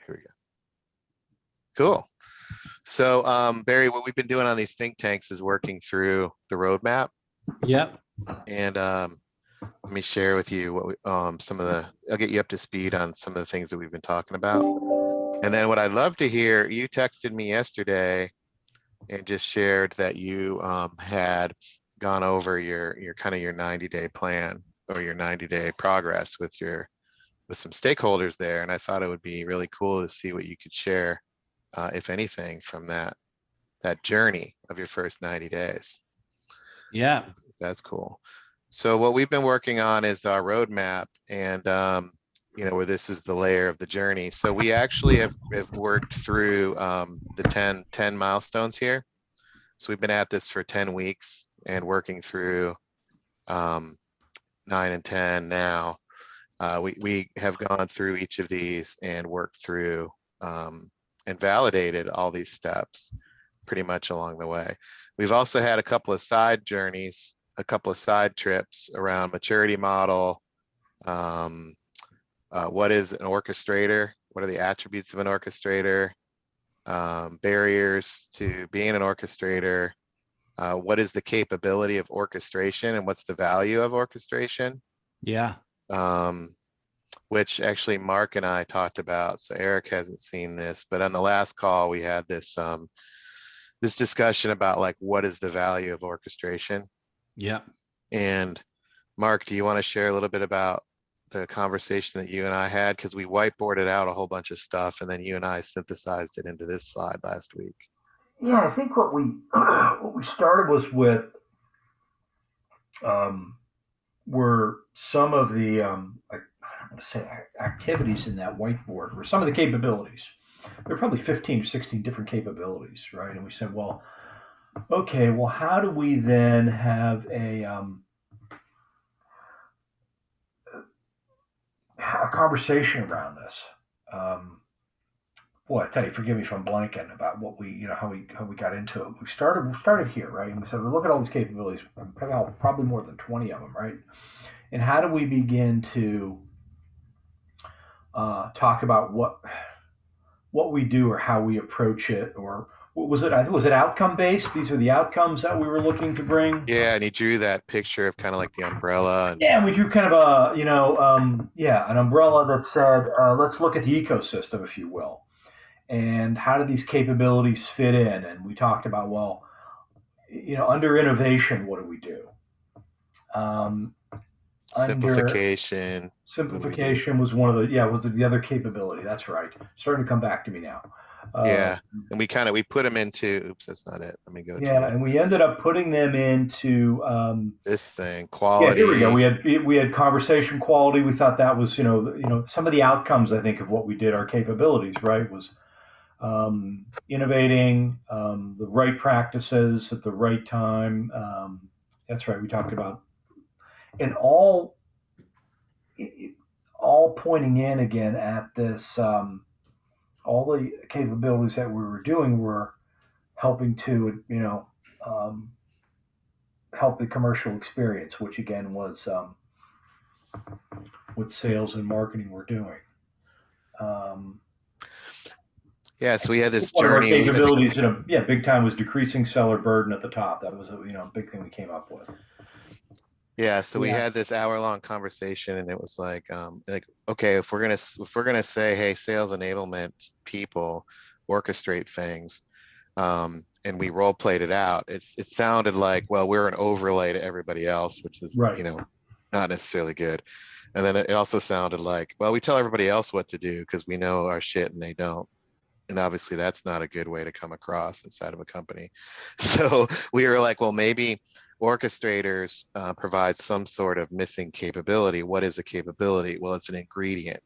here we go. Cool. So Barry, what we've been doing on these think tanks is working through the roadmap. Yep. And let me share with you what we, some of the, I'll get you up to speed on some of the things that we've been talking about. And then what I'd love to hear, you texted me yesterday and just shared that you had gone over your kind of your 90-day plan or your 90-day progress with some stakeholders there. And I thought it would be really cool to see what you could share, if anything, from that journey of your first 90 days. Yeah. That's cool. So what we've been working on is our roadmap, and you know, where this is the layer of the journey. So we actually have worked through the 10 milestones here. So we've been at this for 10 weeks and working through 9 and 10 now. We have gone through each of these and worked through and validated all these steps pretty much along the way. We've also had a couple of side journeys, a couple of side trips around maturity model. What is an orchestrator? What are the attributes of an orchestrator? Barriers to being an orchestrator. What is the capability of orchestration and what's the value of orchestration? Yeah. Which actually Mark and I talked about. So Eric hasn't seen this, but on the last call we had this this discussion about like, what is the value of orchestration? Yeah. And Mark, do you want to share a little bit about the conversation that you and I had? Because we whiteboarded out a whole bunch of stuff and then you and I synthesized it into this slide last week. Yeah, I think what we what we started was with were some of the I don't want to say activities in that whiteboard were some of the capabilities. There were probably 15 or 16 different capabilities, right? And we said, well, okay, well, how do we then have a conversation around this? Boy, I tell you, forgive me if I'm blanking about what we, you know, how we got into it. We started here, right? And we said, well, look at all these capabilities, probably more than 20 of them, right? And how do we begin to talk about what we do or how we approach it, or what was it? I think was it outcome based? These are the outcomes that we were looking to bring. Yeah, and he drew that picture of kind of like the umbrella. And yeah, and we drew kind of a, you know, an umbrella that said, let's look at the ecosystem, if you will, and how do these capabilities fit in? And we talked about, well, you know, under innovation, what do we do? Simplification. Simplification was one of the, was the other capability. That's right. Starting to come back to me now. Yeah, and we put them into, oops, that's not it. Let me go. Yeah, and we ended up putting them into this thing, quality. Yeah, here we go. We had conversation quality. We thought that was, you know, some of the outcomes, I think, of what we did, our capabilities, right, was innovating, the right practices at the right time. That's right. We talked about, and all pointing in again at this. All the capabilities that we were doing were helping to, you know, help the commercial experience, which again was what sales and marketing were doing. Yeah, so we had this one journey. Of our capabilities, you know, big time was decreasing seller burden at the top. That was a, you know, big thing we came up with. Yeah, so we had this hour-long conversation, and it was like, okay, if we're gonna say, hey, sales enablement people orchestrate things, and we role played it out, it sounded like, well, we're an overlay to everybody else, which is right. You know, not necessarily good. And then it also sounded like, well, we tell everybody else what to do because we know our shit and they don't. And obviously that's not a good way to come across inside of a company. So we were like, well, maybe orchestrators provide some sort of missing capability. What is a capability? Well, it's an ingredient.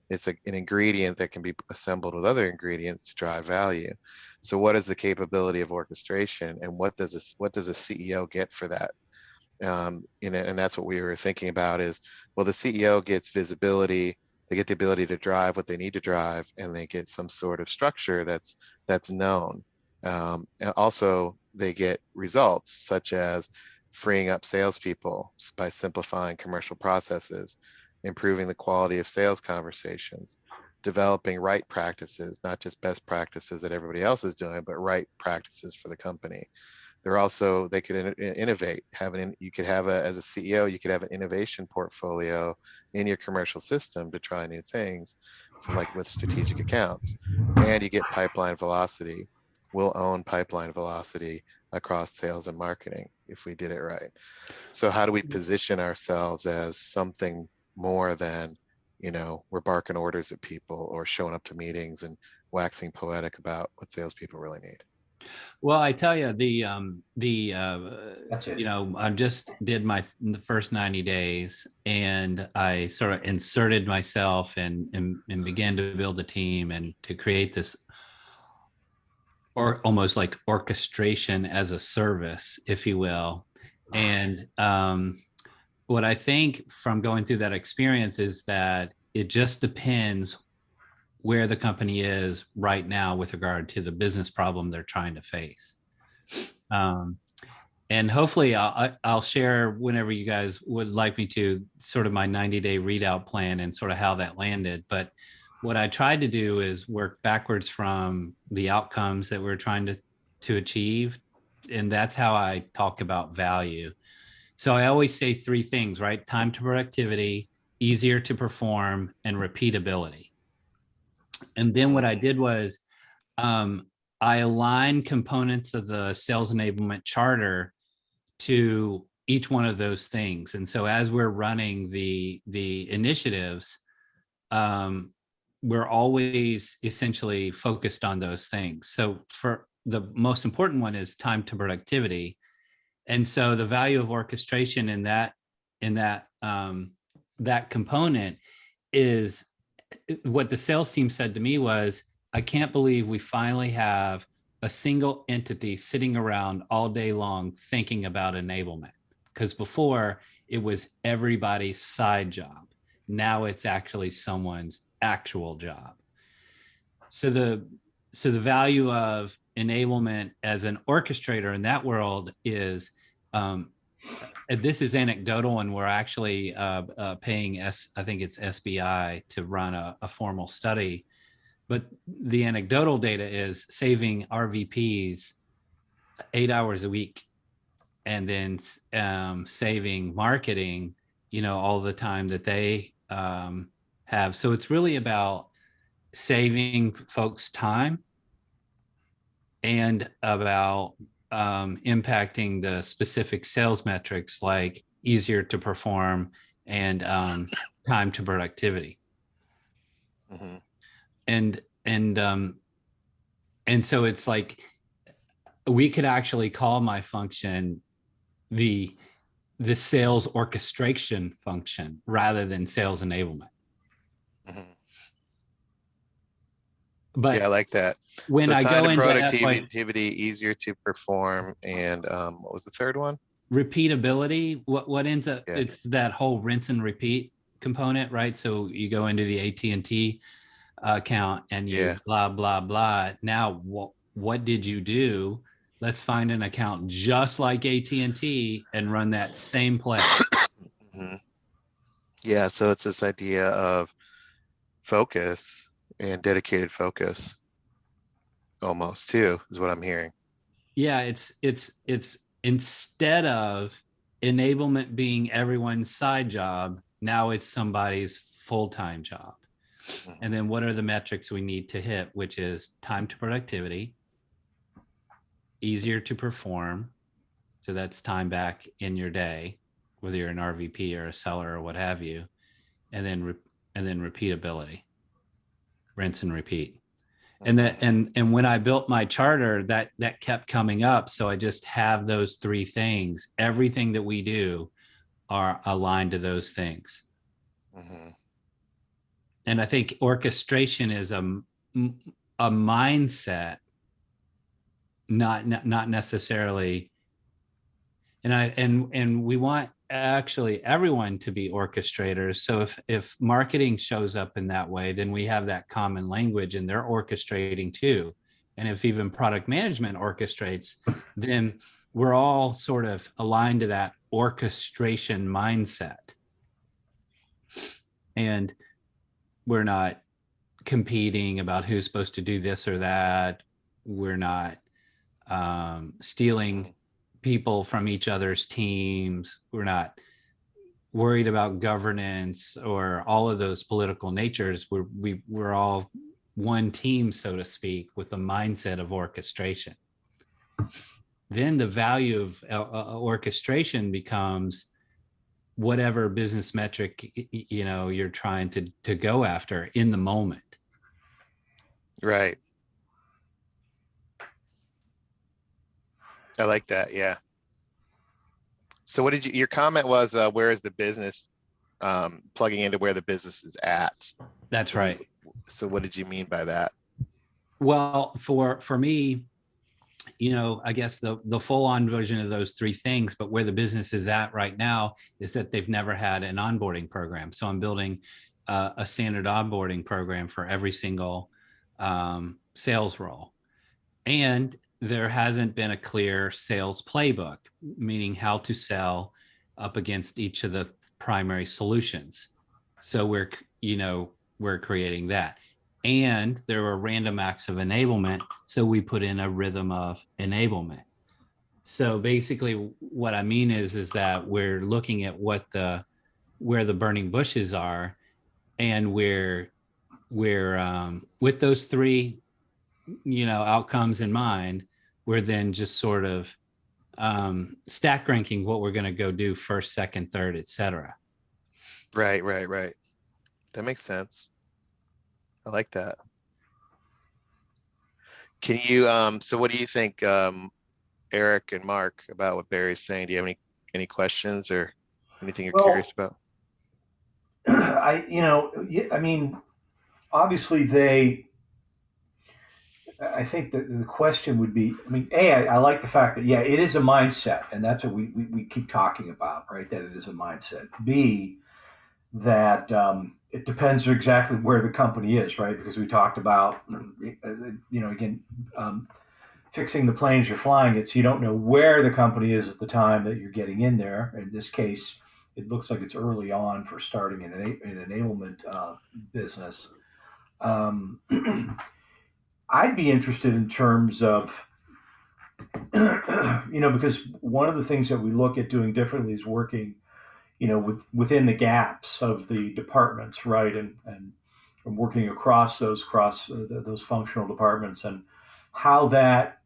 It's an ingredient that can be assembled with other ingredients to drive value. So what is the capability of orchestration, and what does a CEO get for that? You know, and that's what we were thinking about is, well, the CEO gets visibility, they get the ability to drive what they need to drive, and they get some sort of structure that's known. And also they get results such as freeing up salespeople by simplifying commercial processes, improving the quality of sales conversations, developing right practices, not just best practices that everybody else is doing, but right practices for the company. They're also, they could innovate, you could have as a CEO, you could have an innovation portfolio in your commercial system to try new things for like with strategic accounts, and you get pipeline velocity. We'll own pipeline velocity across sales and marketing if we did it right. So how do we position ourselves as something more than, we're barking orders at people or showing up to meetings and waxing poetic about what salespeople really need? Well, I tell you, That's it. I just did the first 90 days, and I sort of inserted myself and began to build a team and to create this, or almost like orchestration as a service, if you will. And what I think from going through that experience is that it just depends where the company is right now with regard to the business problem they're trying to face. And hopefully I'll share whenever you guys would like me to, sort of my 90-day readout plan and sort of how that landed. But what I tried to do is work backwards from the outcomes that we're trying to achieve. And that's how I talk about value. So I always say three things, right? Time to productivity, easier to perform, and repeatability. And then what I did was I aligned components of the sales enablement charter to each one of those things. And so as we're running the initiatives, we're always essentially focused on those things. So for the most important one is time to productivity. And so the value of orchestration in that component is what the sales team said to me was, I can't believe we finally have a single entity sitting around all day long thinking about enablement. Because before it was everybody's side job. Now it's actually someone's actual job. So the value of enablement as an orchestrator in that world is, this is anecdotal, and we're actually paying I think it's SBI to run a formal study. But the anecdotal data is saving RVPs 8 hours a week, and then saving marketing, all the time that they have. So it's really about saving folks time and about impacting the specific sales metrics like easier to perform and time to productivity. Mm-hmm. And so it's like we could actually call my function the sales orchestration function rather than sales enablement. Mm-hmm. But yeah, I like that. When so I time go to into productivity, easier to perform, and what was the third one? Repeatability, what ends up, Yeah. it's that whole rinse and repeat component, right? So you go into the AT&T account and you blah, blah, blah. Now, what did you do? Let's find an account just like AT&T and run that same play. Mm-hmm. Yeah, so it's this idea of focus and dedicated focus almost too, is what I'm hearing. Yeah, it's instead of enablement being everyone's side job, now it's somebody's full-time job. Mm-hmm. And then what are the metrics we need to hit, which is time to productivity, easier to perform. So that's time back in your day, whether you're an RVP or a seller or what have you. And then repeatability, rinse and repeat. And when I built my charter, that kept coming up. So I just have those three things. Everything that we do are aligned to those things. Mm-hmm. And I think orchestration is a mindset, not necessarily. And we want actually everyone to be orchestrators. So if marketing shows up in that way, then we have that common language and they're orchestrating too. And if even product management orchestrates, then we're all sort of aligned to that orchestration mindset. And we're not competing about who's supposed to do this or that. We're not stealing people from each other's teams. We're not worried about governance or all of those political natures. We're all one team, so to speak, with a mindset of orchestration. Then the value of orchestration becomes whatever business metric you're trying to go after in the moment. Right. I like that. Yeah. So what did your comment was, where is the business plugging into where the business is at? That's right. So what did you mean by that? Well, for me, I guess the full on version of those three things, but where the business is at right now is that they've never had an onboarding program. So I'm building a standard onboarding program for every single sales role. And there hasn't been a clear sales playbook, meaning how to sell up against each of the primary solutions. So we're creating that. And there were random acts of enablement. So we put in a rhythm of enablement. So basically what I mean is that we're looking at where the burning bushes are, and we're with those three, outcomes in mind, we're then just sort of stack ranking what we're going to go do first, second, third, etc. Right. That makes sense. I like that. Can you, so what do you think, Eric and Mark, about what Barry's saying? Do you have any questions or anything you're curious about? I mean, obviously I think that the question would be, I mean, I like the fact that, yeah, it is a mindset, and that's what we keep talking about, right? That it is a mindset. B, that it depends exactly where the company is, right? Because we talked about, again, fixing the planes you're flying. It's you don't know where the company is at the time that you're getting in there. In this case, it looks like it's early on for starting an enablement business. Um, I'd be interested in terms of, because one of the things that we look at doing differently is working, within the gaps of the departments, right, and working across those functional departments, and how that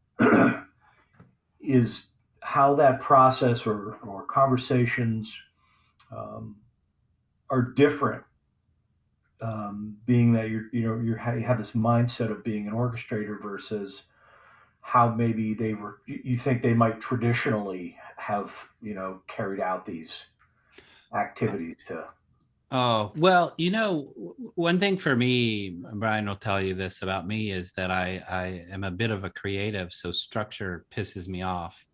is how that process or conversations are different. Being that you have this mindset of being an orchestrator versus how maybe you think they might traditionally have carried out these activities to. Oh, well, one thing for me, Brian will tell you this about me, is that I am a bit of a creative, so structure pisses me off.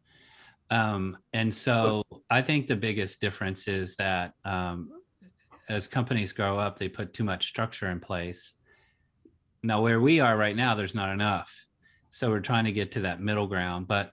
And so I think the biggest difference is that as companies grow up, they put too much structure in place. Now, where we are right now, there's not enough. So we're trying to get to that middle ground. But,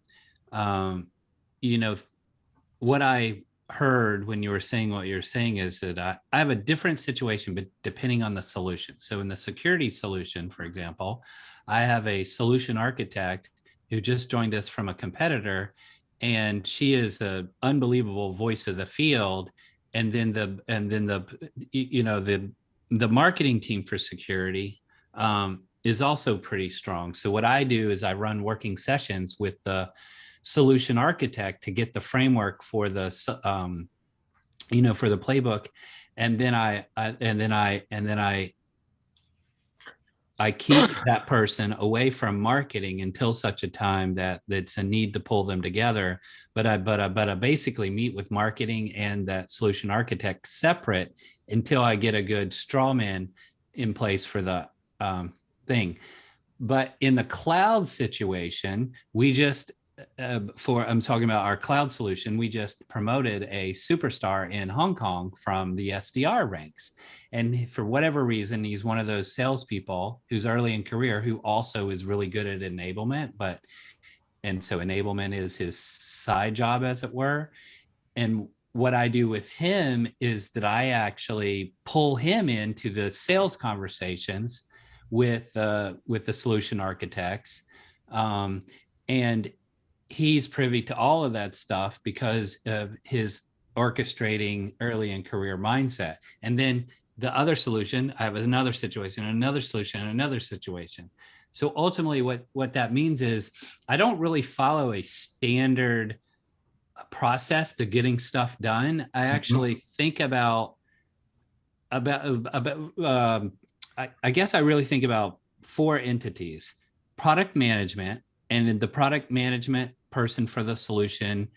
what I heard when you were saying what you're saying is that I have a different situation, but depending on the solution. So in the security solution, for example, I have a solution architect who just joined us from a competitor, and she is an unbelievable voice of the field. And then the marketing team for security is also pretty strong. So what I do is I run working sessions with the solution architect to get the framework for the for the playbook, and then I keep that person away from marketing until such a time that it's a need to pull them together. But I basically meet with marketing and that solution architect separate until I get a good straw man in place for the thing. But in the cloud situation, we just I'm talking about our cloud solution. We just promoted a superstar in Hong Kong from the SDR ranks. And for whatever reason, he's one of those salespeople who's early in career who also is really good at enablement. And so enablement is his side job, as it were. And what I do with him is that I actually pull him into the sales conversations with the solution architects, and he's privy to all of that stuff because of his orchestrating early in career mindset. And then the other solution, I have another situation, another solution, and another situation. So ultimately, what that means is I don't really follow a standard process to getting stuff done. I actually think about I guess I really think about 4 entities: product management, and the product management person for the solution,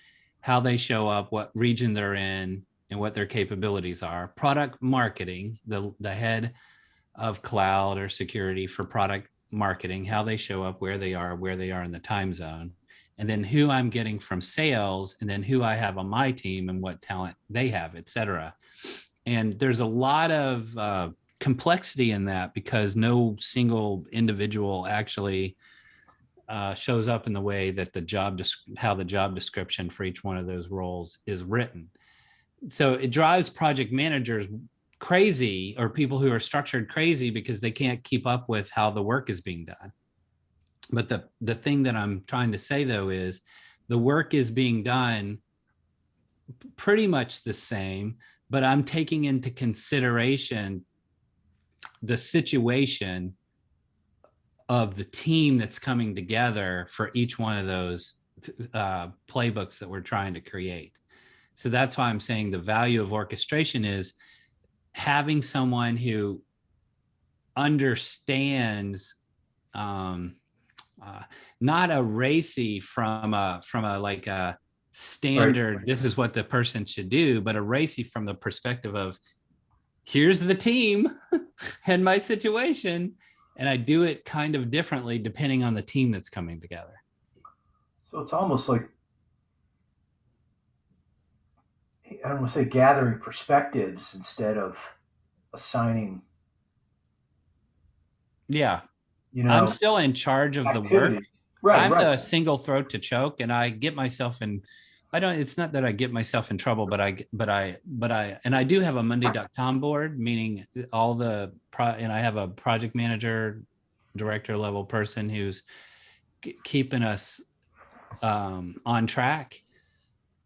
how they show up, what region they're in, and what their capabilities are. Product marketing, the head of cloud or security for product marketing, how they show up, where they are in the time zone, and then who I'm getting from sales, and then who I have on my team and what talent they have, et cetera. And there's a lot of complexity in that because no single individual actually shows up in the way that how the job description for each one of those roles is written. So it drives project managers crazy, or people who are structured crazy, because they can't keep up with how the work is being done. But the thing that I'm trying to say, though, is the work is being done pretty much the same, but I'm taking into consideration the situation of the team that's coming together for each one of those playbooks that we're trying to create. So that's why I'm saying the value of orchestration is having someone who understands, not a racy from a like a standard, right, this is what the person should do, but a racy from the perspective of, here's the team and my situation, and I do it kind of differently depending on the team that's coming together. So it's almost like, I don't want to say gathering perspectives instead of assigning. Yeah. I'm still in charge of activity. The work. Right. I'm the single throat to choke, and I get myself in. It's not that I get myself in trouble, but I do have a Monday.com board, meaning all the and I have a project manager, director level person who's keeping us on track.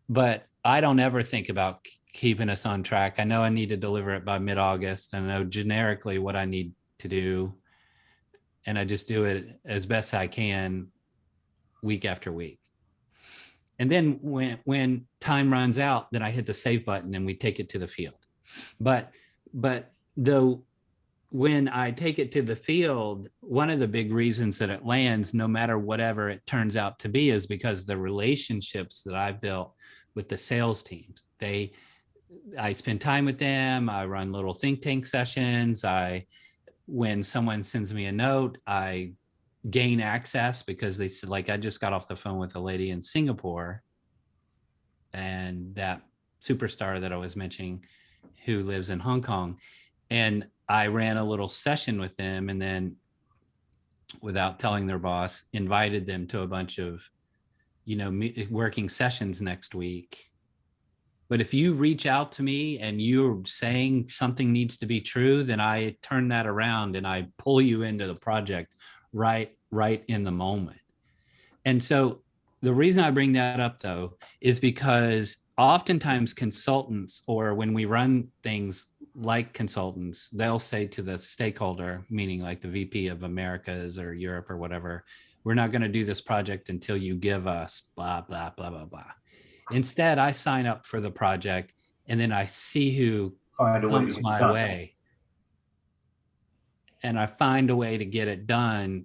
But I don't ever think about keeping us on track. I know I need to deliver it by mid-August. I know generically what I need to do, and I just do it as best I can week after week. And then when time runs out, then I hit the save button and we take it to the field. But though, when I take it to the field, one of the big reasons that it lands, no matter whatever it turns out to be, is because the relationships that I've built with the sales teams. I spend time with them. I run little think tank sessions. When someone sends me a note, I gain access because they said, like, I just got off the phone with a lady in Singapore, and that superstar that I was mentioning who lives in Hong Kong, and I ran a little session with them, and then without telling their boss, invited them to a bunch of, working sessions next week. But if you reach out to me and you're saying something needs to be true, then I turn that around and I pull you into the project right in the moment. And so the reason I bring that up, though, is because oftentimes consultants, or when we run things like consultants, they'll say to the stakeholder, meaning like the VP of Americas or Europe or whatever, we're not going to do this project until you give us blah, blah, blah, blah, blah. Instead, I sign up for the project, and then I see who comes my way, and I find a way to get it done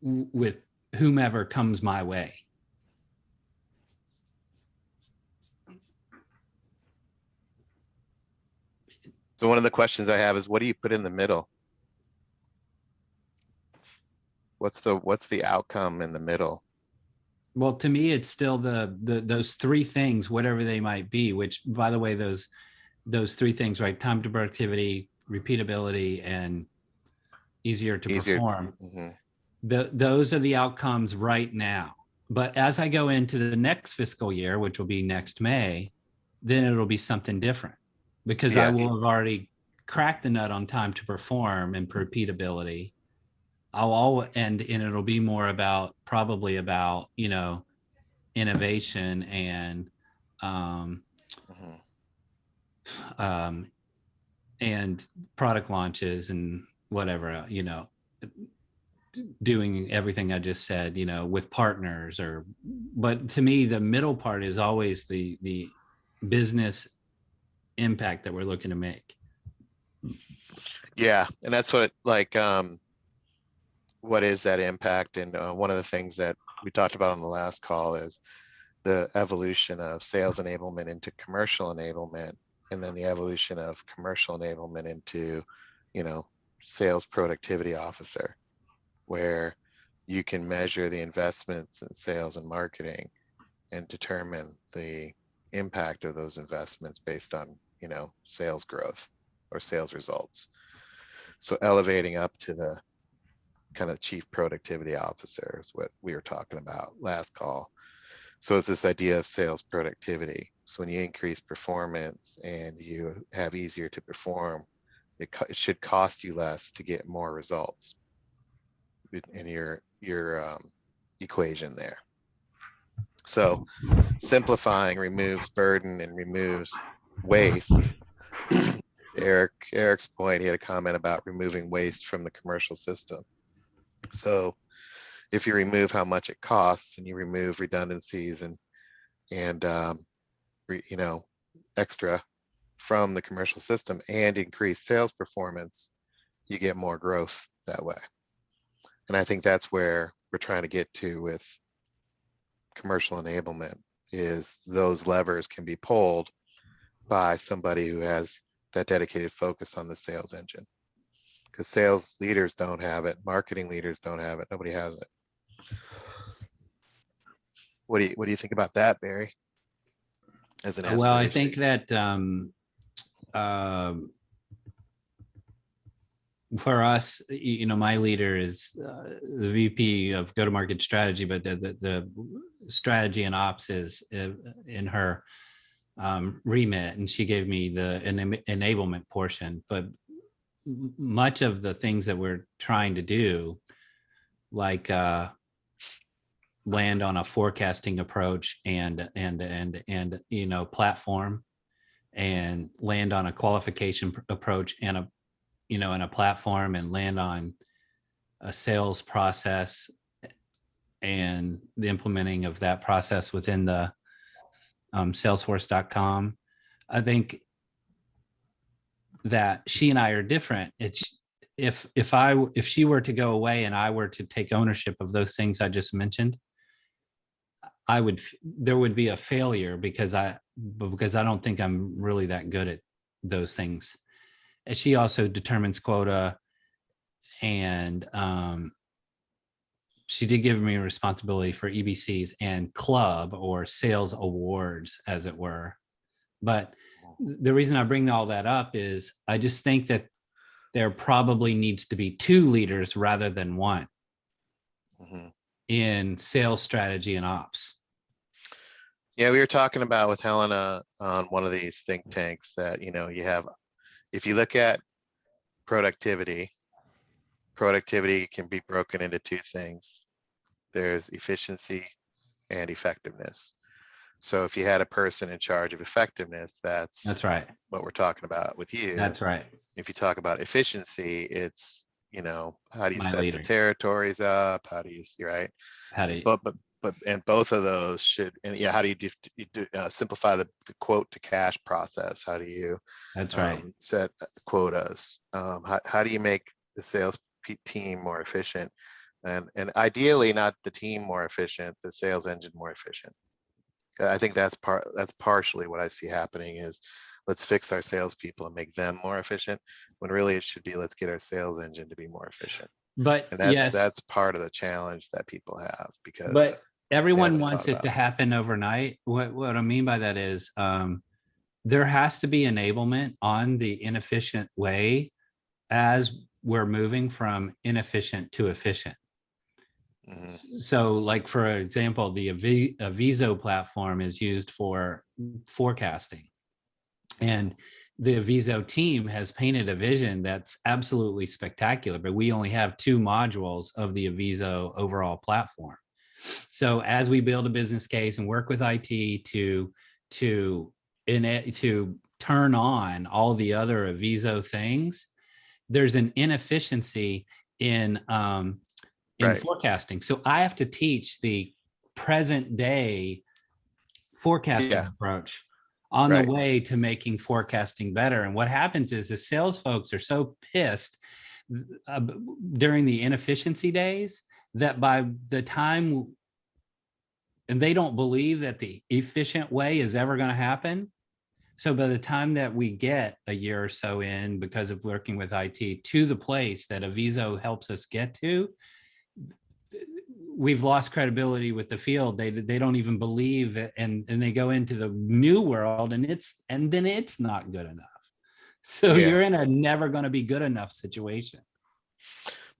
with whomever comes my way. So one of the questions I have is, what do you put in the middle? What's the outcome in the middle? Well, to me, it's still those 3 things, whatever they might be, which, by the way, those 3 things, right? Time to productivity, repeatability, and easier to perform. Mm-hmm. Those are the outcomes right now. But as I go into the next fiscal year, which will be next May, then it'll be something different, because I will have already crack the nut on time to perform and repeatability, and it'll be more about, probably about, innovation and um, Mhm. um, and product launches and whatever, doing everything I just said, with partners, but to me, the middle part is always the business impact that we're looking to make. Yeah, and that's what like what is that impact? And one of the things that we talked about on the last call is the evolution of sales enablement into commercial enablement, and then the evolution of commercial enablement into, sales productivity officer, where you can measure the investments in sales and marketing and determine the impact of those investments based on, sales growth or sales results. So elevating up to the kind of chief productivity officer is what we were talking about last call. So it's this idea of sales productivity. So when you increase performance and you have easier to perform, it should cost you less to get more results in your equation there. So simplifying removes burden and removes waste. Eric's point, he had a comment about removing waste from the commercial system. So if you remove how much it costs and you remove redundancies and extra from the commercial system and increase sales performance, you get more growth that way. And I think that's where we're trying to get to with commercial enablement, is those levers can be pulled by somebody who has that dedicated focus on the sales engine. Because sales leaders don't have it, marketing leaders don't have it, nobody has it. What do you think about that, Barry? As an Well, I aspiration? think that for us, my leader is the VP of go-to-market strategy, but the strategy and ops is in her remit, and she gave me the enablement portion. But much of the things that we're trying to do, like land on a forecasting approach and platform, and land on a qualification approach and a platform, and land on a sales process and the implementing of that process within the salesforce.com. I think that she and I are different. It's if she were to go away and I were to take ownership of those things I just mentioned, there would be a failure because I don't think I'm really that good at those things. And she also determines quota, and she did give me a responsibility for EBCs and club or sales awards, as it were. But the reason I bring all that up is I just think that there probably needs to be two leaders rather than one in sales strategy and ops. Yeah, we were talking about with Helena on one of these think tanks that, you have, if you look at productivity can be broken into two things. There's efficiency and effectiveness. So if you had a person in charge of effectiveness, that's right. what we're talking about with you. That's right. If you talk about efficiency, it's, how do you set the territories up? How do you, right? How do you, but and both of those should, and yeah, how do you simplify the quote to cash process? How do you that's right. set quotas? How do you make the sales team more efficient? And ideally not the team more efficient, the sales engine more efficient. I think that's partially what I see happening is, let's fix our salespeople and make them more efficient, when really it should be, let's get our sales engine to be more efficient. But And that's part of the challenge that people have, because but everyone wants it to happen overnight. What I mean by that is there has to be enablement on the inefficient way as we're moving from inefficient to efficient. So, like, for example, the Aviso platform is used for forecasting, and the Aviso team has painted a vision that's absolutely spectacular, but we only have 2 modules of the Aviso overall platform. So as we build a business case and work with IT to turn on all the other Aviso things, there's an inefficiency in Right. forecasting. So I have to teach the present day forecasting Yeah. approach on the Right. way to making forecasting better. And what happens is the sales folks are so pissed uh, during the inefficiency days that by the time, and they don't believe that the efficient way is ever going to happen. So by the time that we get a year or so in, because of working with IT, to the place that Aviso helps us get to, we've lost credibility with the field. They don't even believe it, and they go into the new world, and then it's not good enough. So Yeah. you're in a never going to be good enough situation.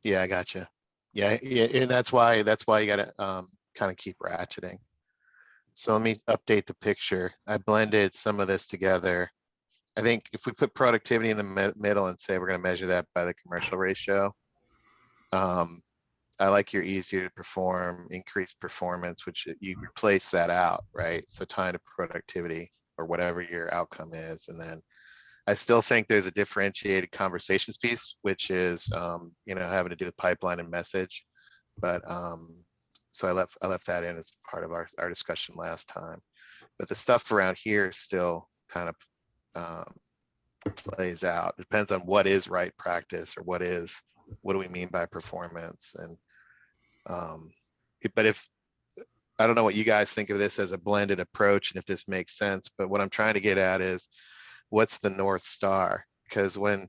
Yeah, I gotcha. Yeah, yeah, and that's why you gotta kind of keep ratcheting. So let me update the picture. I blended some of this together. I think if we put productivity in the middle and say we're gonna measure that by the commercial ratio, I like your easier to perform, increased performance, which you replace that out, right? So time to productivity or whatever your outcome is. And then I still think there's a differentiated conversations piece, which is, having to do with pipeline and message. But so I left that in as part of our discussion last time. But the stuff around here still kind of plays out. Depends on what is right practice or what do we mean by performance. And but if I don't know what you guys think of this as a blended approach and if this makes sense, but what I'm trying to get at is what's the North Star? Because when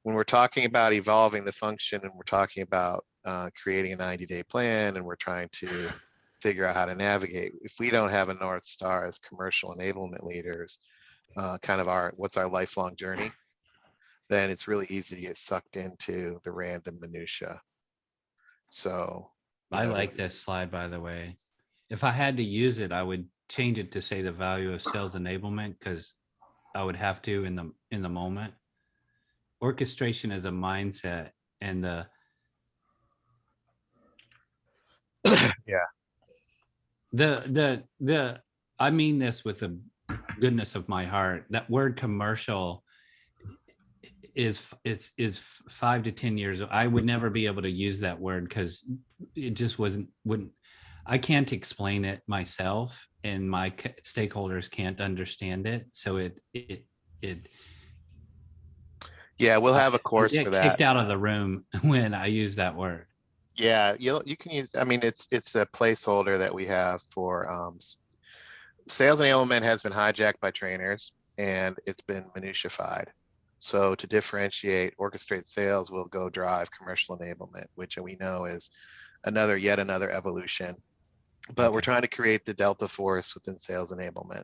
we're talking about evolving the function and we're talking about creating a 90-day plan and we're trying to figure out how to navigate, if we don't have a North Star as commercial enablement leaders, kind of what's our lifelong journey, then it's really easy to get sucked into the random minutia. So I like this slide, by the way. If I had to use it, I would change it to say the value of sales enablement, because I would have to in the moment. Orchestration is a mindset, and yeah, the I mean this with the goodness of my heart. That word commercial is 5 to 10 years. I would never be able to use that word because it just wouldn't. I can't explain it myself, and my stakeholders can't understand it. So it yeah, we'll have a I course get for that. kicked out of the room when I use that word. Yeah, you can use. I mean, it's a placeholder that we have for sales enablement has been hijacked by trainers and it's been minutified. So to differentiate, orchestrate sales will go drive commercial enablement, which we know is yet another evolution. But we're trying to create the delta force within sales enablement.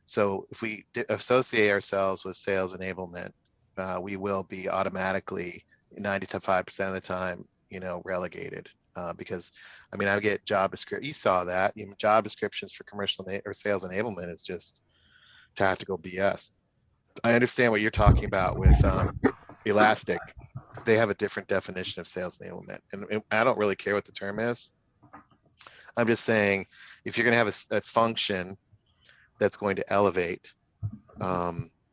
So if we associate ourselves with sales enablement, we will be automatically 95% of the time, relegated. Because I mean, I get job description. You saw that job descriptions for commercial or sales enablement is just tactical BS. I understand what you're talking about with Elastic. They have a different definition of sales enablement, and I don't really care what the term is. I'm just saying, if you're going to have a function that's going to elevate,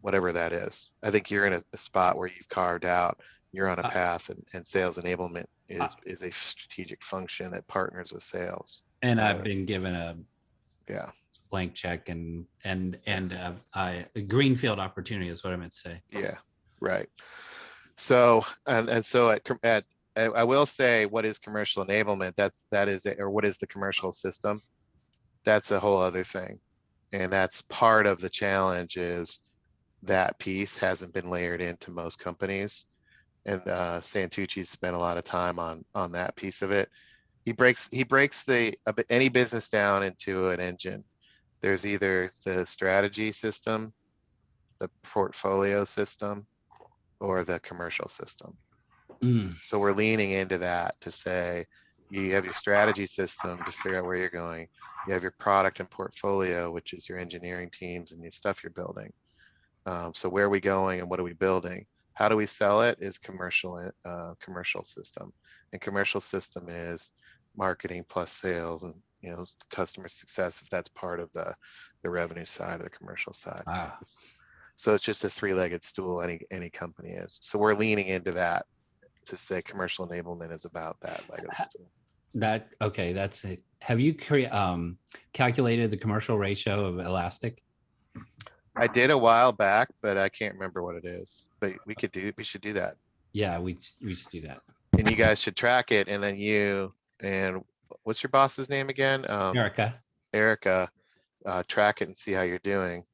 whatever that is, I think you're in a spot where you've carved out, you're on a path, and sales enablement is a strategic function that partners with sales. And I've been given a blank check and a greenfield opportunity is what I meant to say. Yeah, right. So so I will say, what is commercial enablement? Or what is the commercial system? That's a whole other thing, and that's part of the challenge. Is that piece hasn't been layered into most companies, and Santucci spent a lot of time on that piece of it. He breaks any business down into an engine. There's either the strategy system, the portfolio system, or the commercial system. So we're leaning into that to say, you have your strategy system to figure out where you're going. You have your product and portfolio, which is your engineering teams and your stuff you're building. So where are we going and what are we building? How do we sell it is commercial system. And commercial system is marketing plus sales and, customer success, if that's part of the revenue side of the commercial side. Wow. So it's just a three-legged stool any company is. So we're leaning into that to say commercial enablement is about that leg of the stool. Okay, that's it. Have you calculated the commercial ratio of Elastic? I did a while back, but I can't remember what it is. But we should do that. Yeah, we should do that. And you guys should track it, and then you and what's your boss's name again? Erica. Track it and see how you're doing.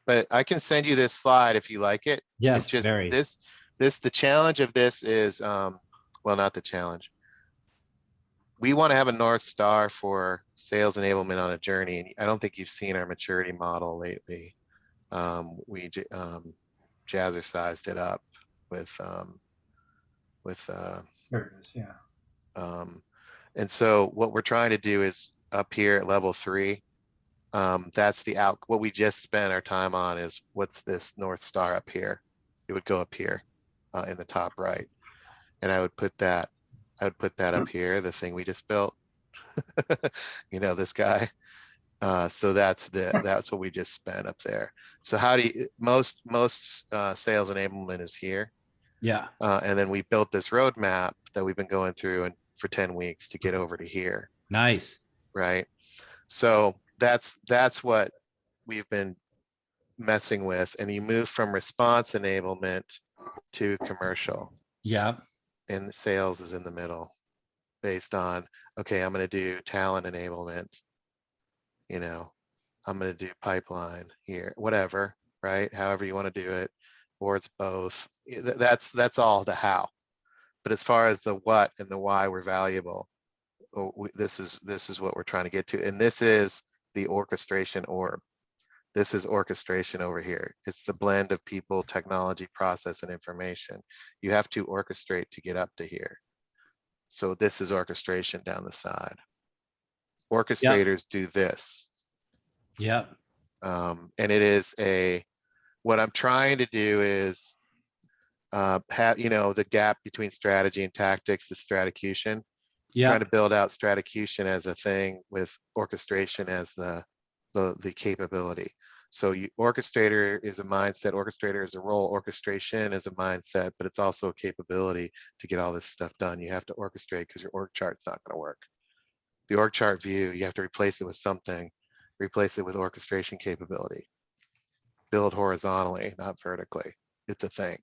But I can send you this slide if you like it. Yes, It's just very. the challenge of this is, well, not the challenge. We want to have a North Star for sales enablement on a journey. And I don't think you've seen our maturity model lately. We jazzercised it up with There it is. Yeah. and so what we're trying to do is up here at level 3. That's what we just spent our time on is what's this North Star up here? It would go up here in the top right. And I would put that up here, the thing we just built. This guy. So that's what we just spent up there. So how do you, most sales enablement is here. Yeah. And then we built this roadmap that we've been going through and for 10 weeks to get over to here. Nice. Right. So that's what we've been messing with. And you move from response enablement to commercial. Yeah. And sales is in the middle based on, okay, I'm going to do talent enablement. I'm going to do pipeline here, whatever, right? However you want to do it, or it's both. That's all the how. But as far as the what and the why we're valuable, this is what we're trying to get to. And this is the orchestration orb. This is orchestration over here. It's the blend of people, technology, process, and information. You have to orchestrate to get up to here. So this is orchestration down the side. Orchestrators do this. Yep. And it is what I'm trying to do is have, the gap between strategy and tactics, the stratacution. Yeah. Trying to build out stratacution as a thing with orchestration as the capability. So orchestrator is a mindset, orchestrator is a role, orchestration is a mindset, but it's also a capability to get all this stuff done. You have to orchestrate because your org chart's not going to work. The org chart view, you have to replace it with something, replace it with orchestration capability. Build horizontally, not vertically. It's a thing.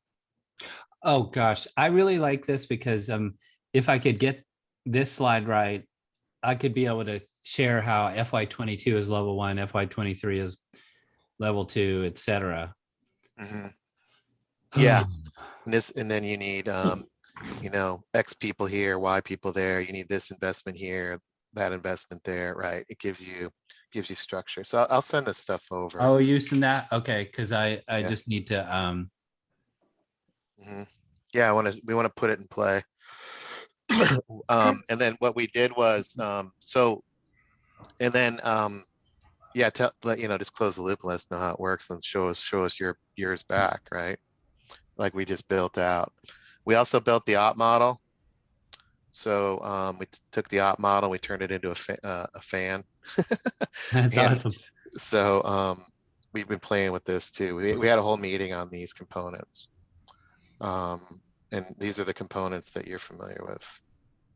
Oh gosh, I really like this because if I could get this slide right, I could be able to share how FY22 is level 1, FY23 is level 2, etc. Mm-hmm. Yeah. And then you need X people here, Y people there. You need this investment here, that investment there, right? It gives you structure. So I'll send this stuff over. Oh, using that? Okay, because I just need to yeah, we want to put it in play. And then what we did was yeah, just close the loop and let us know how it works and show us yours back, right? Like we just built out. We also built the op model. So we took the op model, we turned it into a fan. That's awesome. So we've been playing with this too. We had a whole meeting on these components. And these are the components that you're familiar with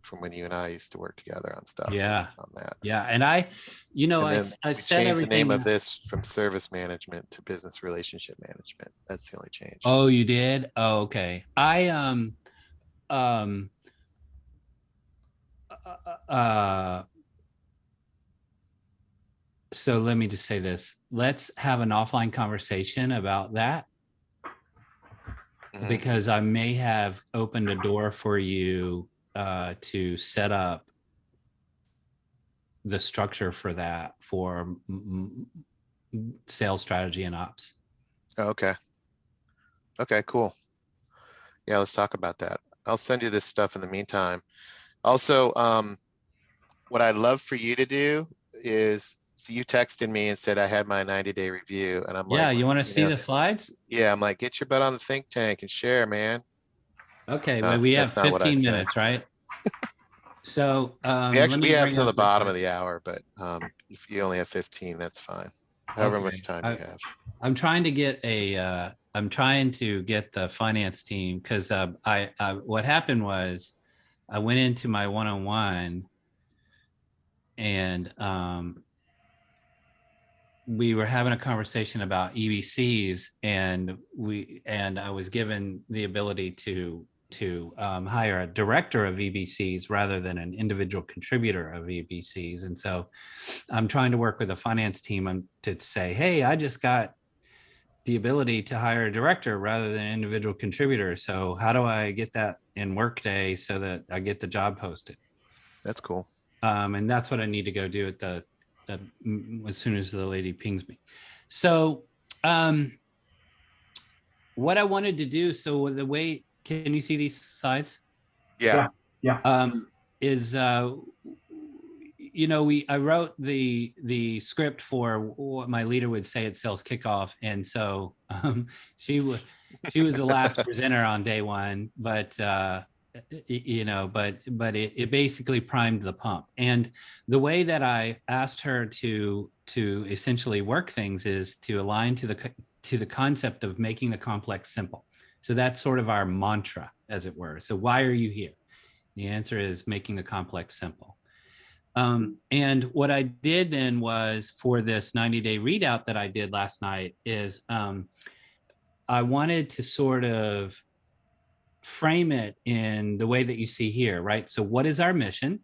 from when you and I used to work together on stuff. Yeah. On that. Yeah. And I said everything. The name of this from service management to business relationship management. That's the only change. Oh, you did? Oh, okay. So let me just say this. Let's have an offline conversation about that. Because I may have opened a door for you to set up the structure for that for sales strategy and ops. Okay. Okay, cool. Yeah, let's talk about that. I'll send you this stuff in the meantime. Also, what I'd love for you to do is so you texted me and said I had my 90-day review, and I'm Yeah, like, you want to you see know, the slides? yeah, I'm like, get your butt on the think tank and share, man. Okay, well, No, we have that's not what I 15 said. minutes, right? So let We me have bring till up the the bottom of slide. the hour, but if you only have 15, that's fine. However much Okay, time you have. I'm trying to get I'm trying to get the finance team because what happened was I went into my one-on-one and we were having a conversation about EBCs, and I was given the ability to hire a director of EBCs rather than an individual contributor of EBCs. And so I'm trying to work with the finance team to say, hey, I just got the ability to hire a director rather than an individual contributor. So how do I get that in Workday so that I get the job posted? That's cool. And that's what I need to go do as soon as the lady pings me. So what I wanted to do, so the way, can you see these slides? Yeah. Yeah. Is I wrote the script for what my leader would say at sales kickoff, and so she was the last presenter on day one, but it basically primed the pump. And the way that I asked her to essentially work things is to align to the concept of making the complex simple. So that's sort of our mantra, as it were. So why are you here? The answer is making the complex simple. And what I did then was, for this 90-day readout that I did last night, is I wanted to sort of frame it in the way that you see here, right? So what is our mission?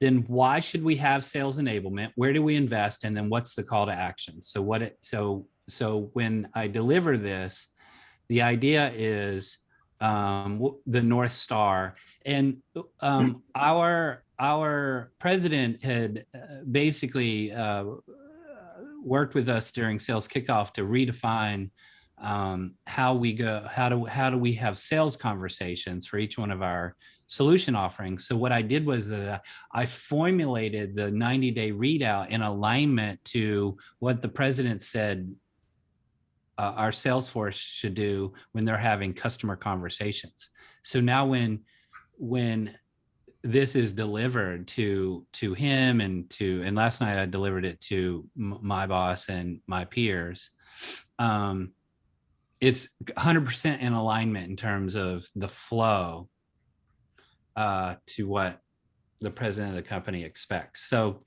Then why should we have sales enablement? Where do we invest? And then what's the call to action? So when I deliver this, the idea is the North Star. And our president had basically worked with us during sales kickoff to redefine how do we have sales conversations for each one of our solution offerings. So what I did was I formulated the 90-day readout in alignment to what the president said our sales force should do when they're having customer conversations. So now when this is delivered to him and last night I delivered it to my boss and my peers, it's 100% in alignment in terms of the flow to what the president of the company expects. So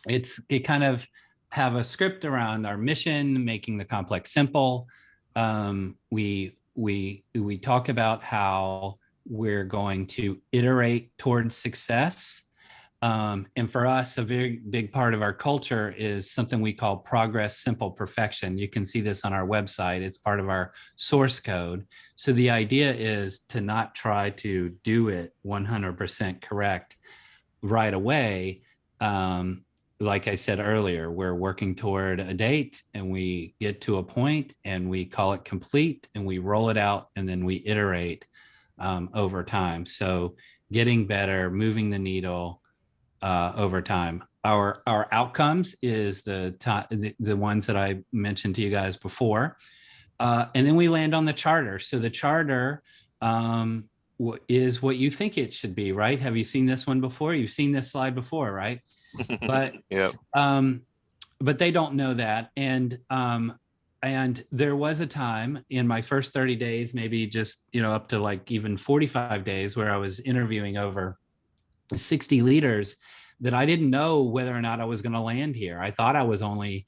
it kind of have a script around our mission, making the complex simple. We talk about how we're going to iterate towards success. And for us, a very big part of our culture is something we call progress, simple, perfection. You can see this on our website. It's part of our source code. So the idea is to not try to do it 100% correct right away. Like I said earlier, we're working toward a date and we get to a point and we call it complete and we roll it out and then we iterate over time. So getting better, moving the needle over time. Our outcomes is the ones that I mentioned to you guys before. And then we land on the charter. So the charter is what you think it should be, right? Have you seen this one before? You've seen this slide before, right? But Yep. But they don't know that. And there was a time in my first 30 days, maybe just up to like even 45 days, where I was interviewing over 60 leaders that I didn't know whether or not I was going to land here. I thought I was only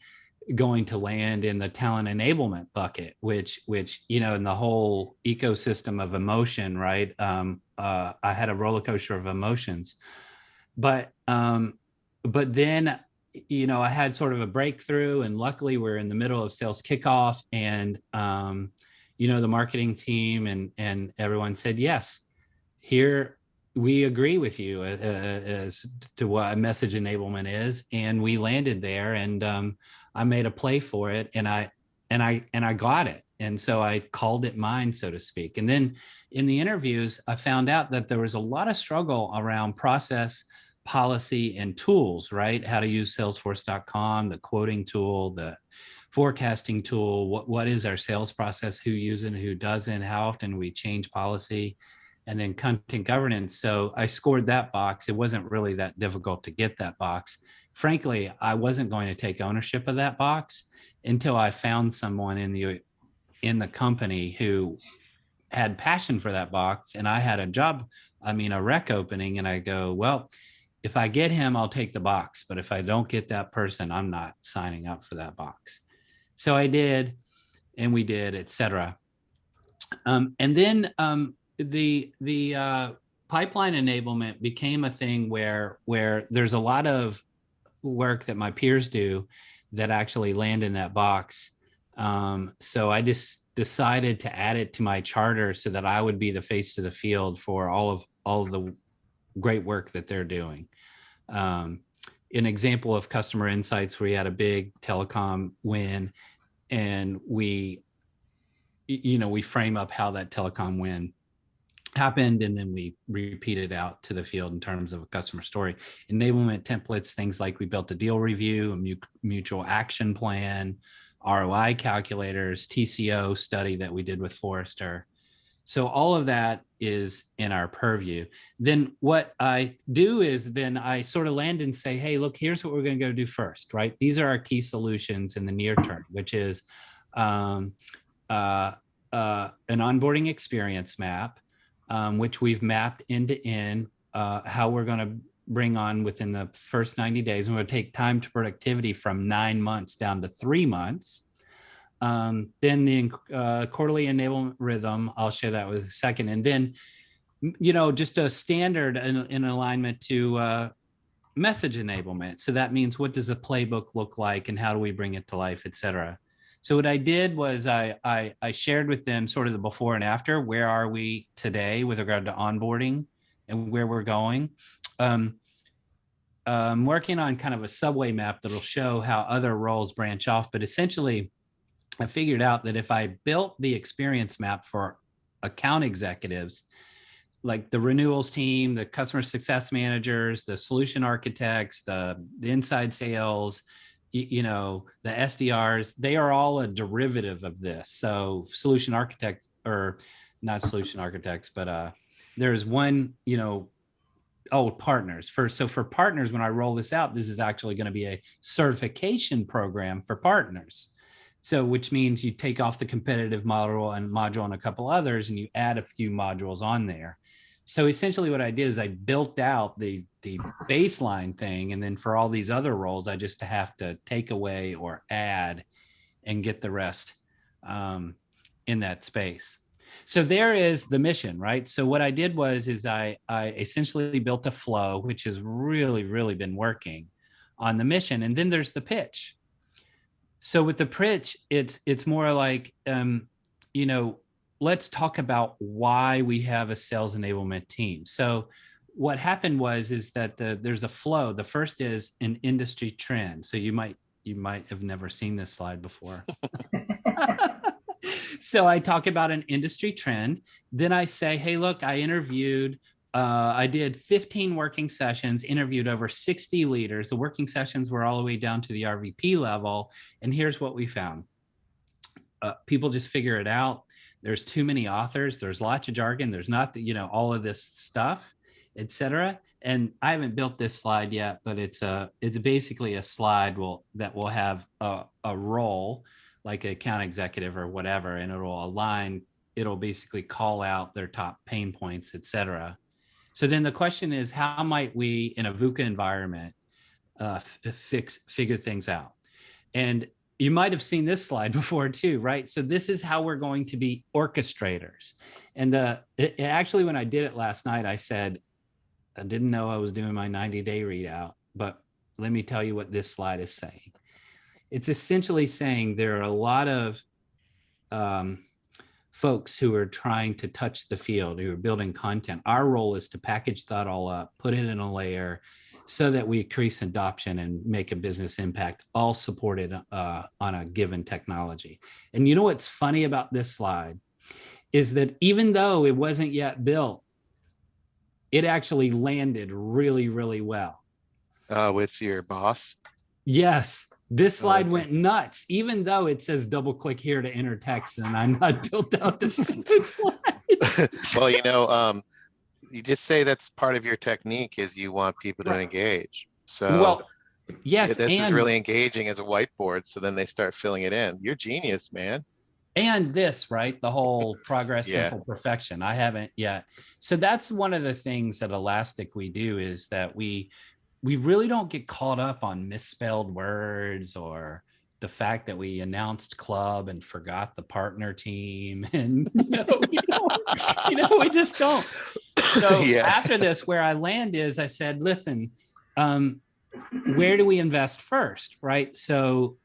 going to land in the talent enablement bucket, which in the whole ecosystem of emotion, right? I had a roller coaster of emotions, but then I had sort of a breakthrough, and luckily we're in the middle of sales kickoff, and the marketing team and everyone said, yes, here we agree with you as to what a message enablement is, and we landed there, and I made a play for it, and I got it, and so I called it mine, so to speak. And then in the interviews, I found out that there was a lot of struggle around process, policy and tools, right? How to use Salesforce.com, the quoting tool, the forecasting tool, what is our sales process, who uses it, who doesn't, how often we change policy, and then content governance. So I scored that box. It wasn't really that difficult to get that box. Frankly, I wasn't going to take ownership of that box until I found someone in the company who had passion for that box, and I had a job, a rec opening, and I go, well, if I get him, I'll take the box, but if I don't get that person, I'm not signing up for that box. So I did, and we did, etc. And then the pipeline enablement became a thing where there's a lot of work that my peers do that actually land in that box. So I just decided to add it to my charter so that I would be the face to the field for all of the great work that they're doing. An example of customer insights, we had a big telecom win, and we frame up how that telecom win happened, and then we repeat it out to the field in terms of a customer story. Enablement templates, things like we built a deal review, a mutual action plan, ROI calculators, TCO study that we did with Forrester. So all of that is in our purview. Then what I do is then I sort of land and say, hey, look, here's what we're going to go do first, right? These are our key solutions in the near term, which is an onboarding experience map, which we've mapped end to end, how we're going to bring on within the first 90 days. And we're going to take time to productivity from 9 months down to 3 months. Then the quarterly enablement rhythm, I'll share that with a second. And then, just a standard in alignment to message enablement. So that means, what does a playbook look like and how do we bring it to life, et cetera. So what I did was I shared with them sort of the before and after. Where are we today with regard to onboarding and where we're going? I'm working on kind of a subway map that'll show how other roles branch off. But essentially, I figured out that if I built the experience map for account executives, like the renewals team, the customer success managers, the solution architects, the inside sales, the SDRs, they are all a derivative of this. So solution architects, or not solution architects, but there's one, partners. So for partners, when I roll this out, this is actually going to be a certification program for partners. So which means you take off the competitive module and a couple others, and you add a few modules on there. So essentially what I did is I built out the baseline thing. And then for all these other roles, I just have to take away or add and get the rest in that space. So there is the mission, right? So what I did is I essentially built a flow, which has really, really been working on the mission. And then there's the pitch. So with the pitch, it's more like, let's talk about why we have a sales enablement team. So what happened is that there's a flow. The first is an industry trend. So you might have never seen this slide before. So I talk about an industry trend. Then I say, hey, look, I did 15 working sessions, interviewed over 60 leaders. The working sessions were all the way down to the RVP level. And here's what we found. People just figure it out. There's too many authors. There's lots of jargon. There's not, all of this stuff, et cetera. And I haven't built this slide yet, but it's basically a slide that will have a role, like an account executive or whatever, and it'll basically call out their top pain points, et cetera. So then the question is, how might we, in a VUCA environment, figure things out? And you might have seen this slide before too, right? So this is how we're going to be orchestrators. And actually, when I did it last night, I said, I didn't know I was doing my 90-day readout, but let me tell you what this slide is saying. It's essentially saying there are a lot of folks who are trying to touch the field, who are building content. Our role is to package that all up, put it in a layer so that we increase adoption and make a business impact, all supported on a given technology. And you know what's funny about this slide is that even though it wasn't yet built, it actually landed really, really well. With your boss. Yes, this Oh, slide okay. went nuts, even though it says double click here to enter text, and I'm not built out to stupid slide. Well, you just say that's part of your technique is you want people to Right. engage. So Well, yeah, yes, this is and really engaging as a whiteboard. So then they start filling it in. You're genius, man. this, right? The whole progress, Yeah. simple, perfection. I haven't yet. So that's one of the things at Elastic we do is that we really don't get caught up on misspelled words or the fact that we announced club and forgot the partner team. And we just don't. So Yeah. after this, where I land is I said, listen, where do we invest first? Right. So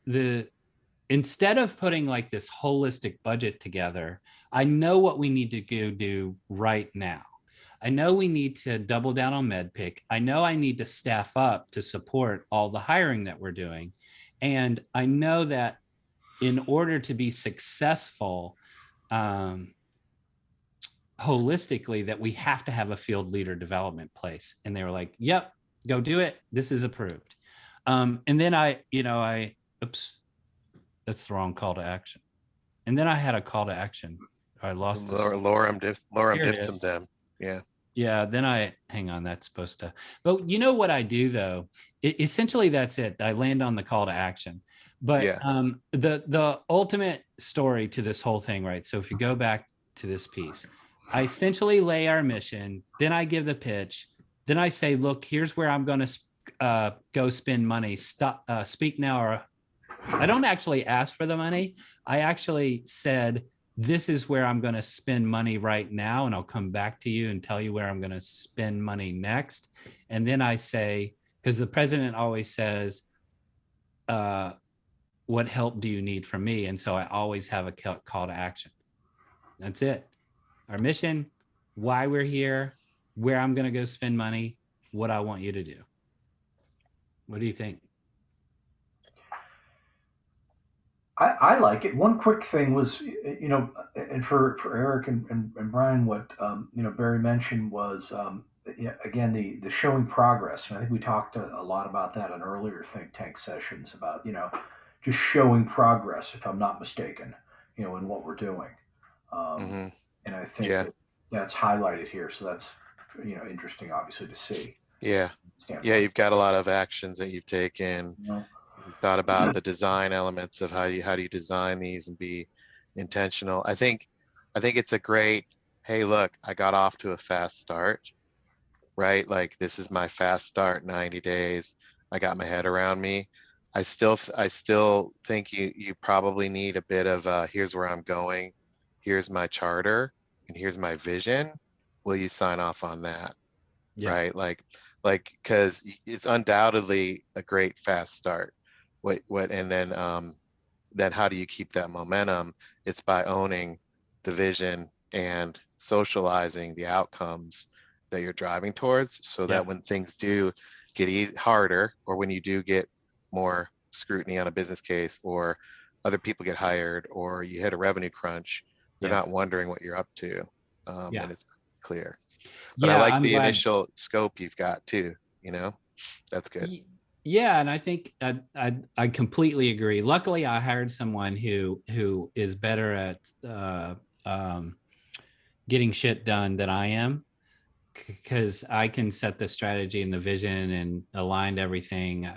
instead of putting like this holistic budget together, I know what we need to go do right now. I know we need to double down on MedPick. I know I need to staff up to support all the hiring that we're doing. And I know that in order to be successful holistically, that we have to have a field leader development place. And they were like, yep, go do it. This is approved. And then oops, that's the wrong call to action. And then I had a call to action. I lost this. Lorem Here it ipsum is. dem. Yeah. Yeah, then hang on, that's supposed to, but you know what I do though? Essentially that's it. I land on the call to action. But Yeah. The ultimate story to this whole thing, right? So if you go back to this piece, I essentially lay our mission, then I give the pitch, then I say, look, here's where I'm going to go spend money. Speak now, or I don't actually ask for the money. I actually said, this is where I'm going to spend money right now. And I'll come back to you and tell you where I'm going to spend money next. And then I say, because the president always says, what help do you need from me? And so I always have a call to action. That's it. Our mission, why we're here, where I'm going to go spend money, what I want you to do. What do you think? I like it. One quick thing was, and for Eric and Brian, what Barry mentioned was, yeah, again, the showing progress. And I think we talked a lot about that in earlier think tank sessions about just showing progress, if I'm not mistaken, in what we're doing. Hmm. And I think Yeah. that's highlighted here. So that's interesting, obviously, to see. Yeah. Yeah. You've got a lot of actions that you've taken. You know? You thought about the design elements of how do you design these and be intentional. I think it's a great, hey, look, I got off to a fast start, right? Like this is my fast start, 90 days. I got my head around me. I still think you probably need a bit of here's where I'm going, here's my charter, and here's my vision. Will you sign off on that? Yeah. Right? Like because it's undoubtedly a great fast start. And then how do you keep that momentum? It's by owning the vision and socializing the outcomes that you're driving towards, so Yeah. that when things do get harder, or when you do get more scrutiny on a business case, or other people get hired, or you hit a revenue crunch, they're Yeah. not wondering what you're up to, Yeah. and it's clear. But I Yeah. like I'm the glad. initial scope you've got too. That's good. Yeah, and I think I completely agree. Luckily, I hired someone who is better at getting shit done than I am, because I can set the strategy and the vision and align everything.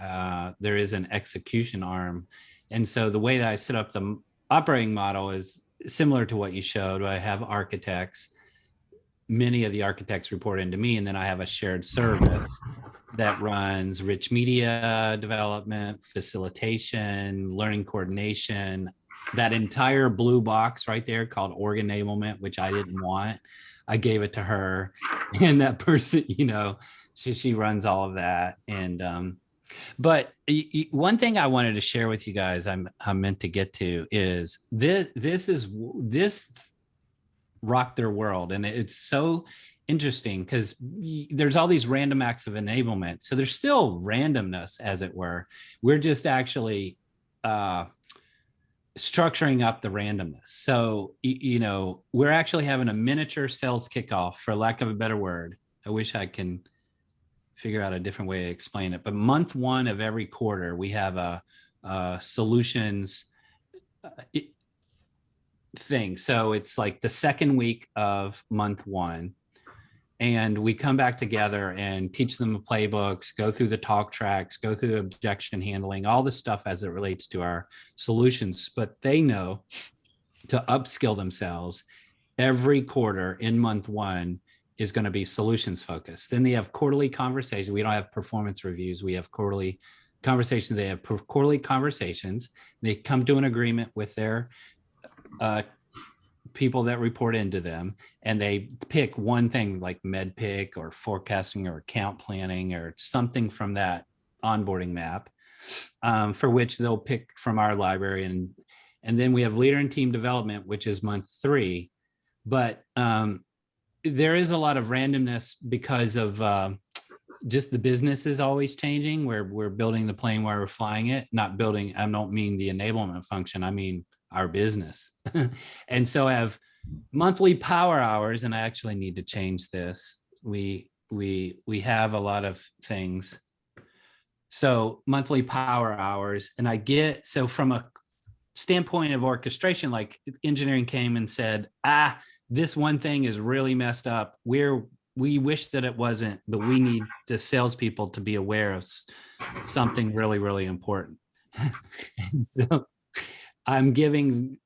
There is an execution arm, and so the way that I set up the operating model is similar to what you showed. I have architects. Many of the architects report into me, and then I have a shared service that runs rich media development, facilitation, learning coordination, that entire blue box right there called org enablement, which I didn't want. I gave it to her, and that person, she runs all of that. And but one thing I wanted to share with you guys, I'm meant to get to, is this rocked their world, and it's so interesting because there's all these random acts of enablement, so there's still randomness, as it were. We're just actually structuring up the randomness. So we're actually having a miniature sales kickoff, for lack of a better word, I wish I can figure out a different way to explain it. But month one of every quarter, we have a solutions thing. So it's like the second week of month one. And we come back together and teach them the playbooks, go through the talk tracks, go through objection handling, all the stuff as it relates to our solutions. But they know to upskill themselves every quarter in month one is going to be solutions focused. Then they have quarterly conversations. We don't have performance reviews. We have quarterly conversations. They have quarterly conversations. They come to an agreement with their people that report into them, and they pick one thing like med pick or forecasting or account planning or something from that onboarding map, for which they'll pick from our library. And then we have leader and team development, which is month three. But there is a lot of randomness because of just the business is always changing. We're building the plane while we're flying it, not building. I don't mean the enablement function. I mean our business. And so I have monthly power hours, and I actually need to change this. We have a lot of things. So monthly power hours, and I get, so from a standpoint of orchestration, like engineering came and said, this one thing is really messed up. We wish that it wasn't, but we need the salespeople to be aware of something really, really important. And so I'm giving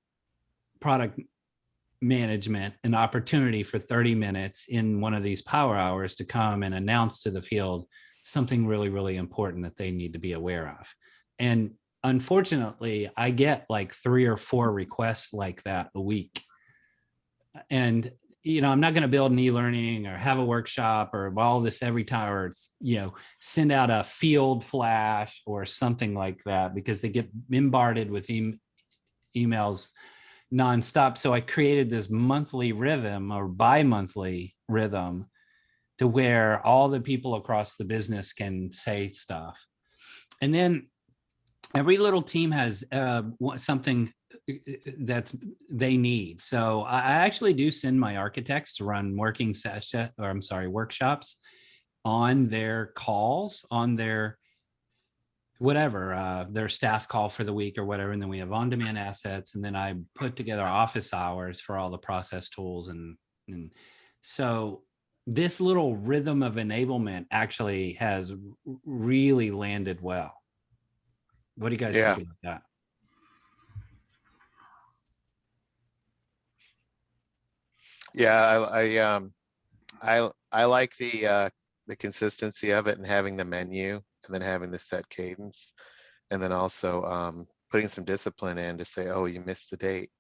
product management an opportunity for 30 minutes in one of these power hours to come and announce to the field something really, really important that they need to be aware of. And unfortunately, I get like 3 or 4 requests like that a week. And, I'm not going to build an e-learning or have a workshop or all this every time, or, send out a field flash or something like that, because they get bombarded with emails nonstop. So I created this monthly rhythm or bi-monthly rhythm to where all the people across the business can say stuff. And then every little team has something that they need. So I actually do send my architects to run workshops on their calls, on their whatever, their staff call for the week or whatever. And then we have on-demand assets. And then I put together office hours for all the process tools. And so this little rhythm of enablement actually has really landed well. What do you guys think about that? Yeah, I like the consistency of it, and having the menu, and then having the set cadence, and then also putting some discipline in to say, oh, you missed the date,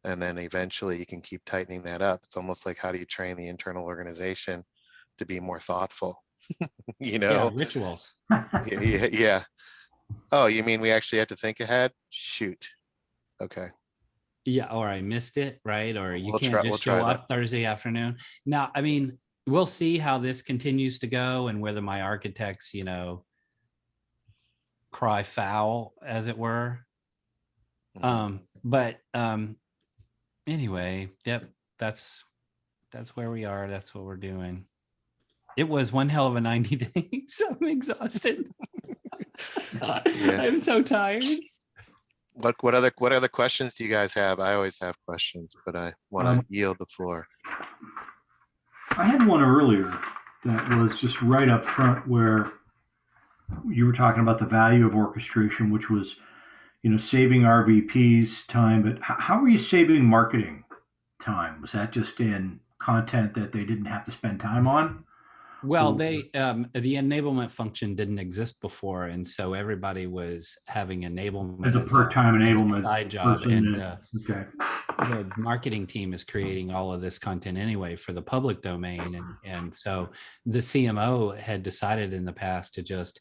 and then eventually you can keep tightening that up. It's almost like, how do you train the internal organization to be more thoughtful? Yeah, rituals. Yeah. Oh, you mean we actually have to think ahead? Shoot. Okay. Yeah, or I missed it, right? Or you We'll can't just show up that Thursday afternoon. Now, I mean, we'll see how this continues to go and whether my architects, cry foul, as it were. But anyway, yep, that's where we are. That's what we're doing. It was one hell of a 90 days. I'm exhausted. I'm so tired. What other questions do you guys have? I always have questions, but I want to yield the floor. I had one earlier that was just right up front, where you were talking about the value of orchestration, which was, saving RVP's time. But how were you saving marketing time? Was that just in content that they didn't have to spend time on? Well, the enablement function didn't exist before, and so everybody was having enablement as a part-time enablement side job. And the marketing team is creating all of this content anyway for the public domain, and so the CMO had decided in the past to just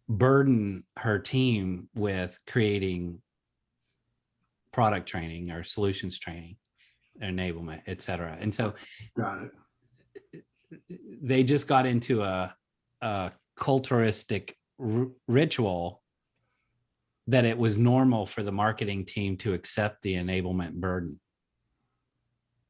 burden her team with creating product training or solutions training, enablement, etc. And so, got it. They just got into a culturistic ritual that it was normal for the marketing team to accept the enablement burden.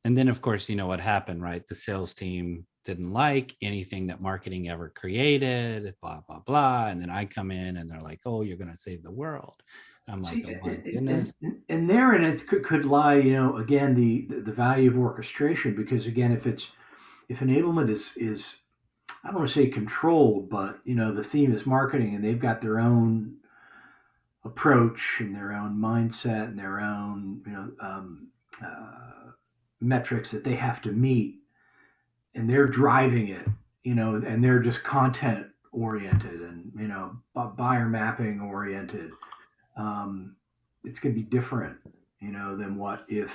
And then, of course, what happened, right? The sales team didn't like anything that marketing ever created, blah, blah, blah. And then I come in and they're like, oh, you're going to save the world. I'm like, See, oh my goodness. and therein it could lie, again, the value of orchestration, because again, if enablement is I don't want to say controlled, but the theme is marketing, and they've got their own approach and their own mindset and their own metrics that they have to meet, and they're driving it, and they're just content oriented and buyer mapping oriented. Um, it's going to be different, than what if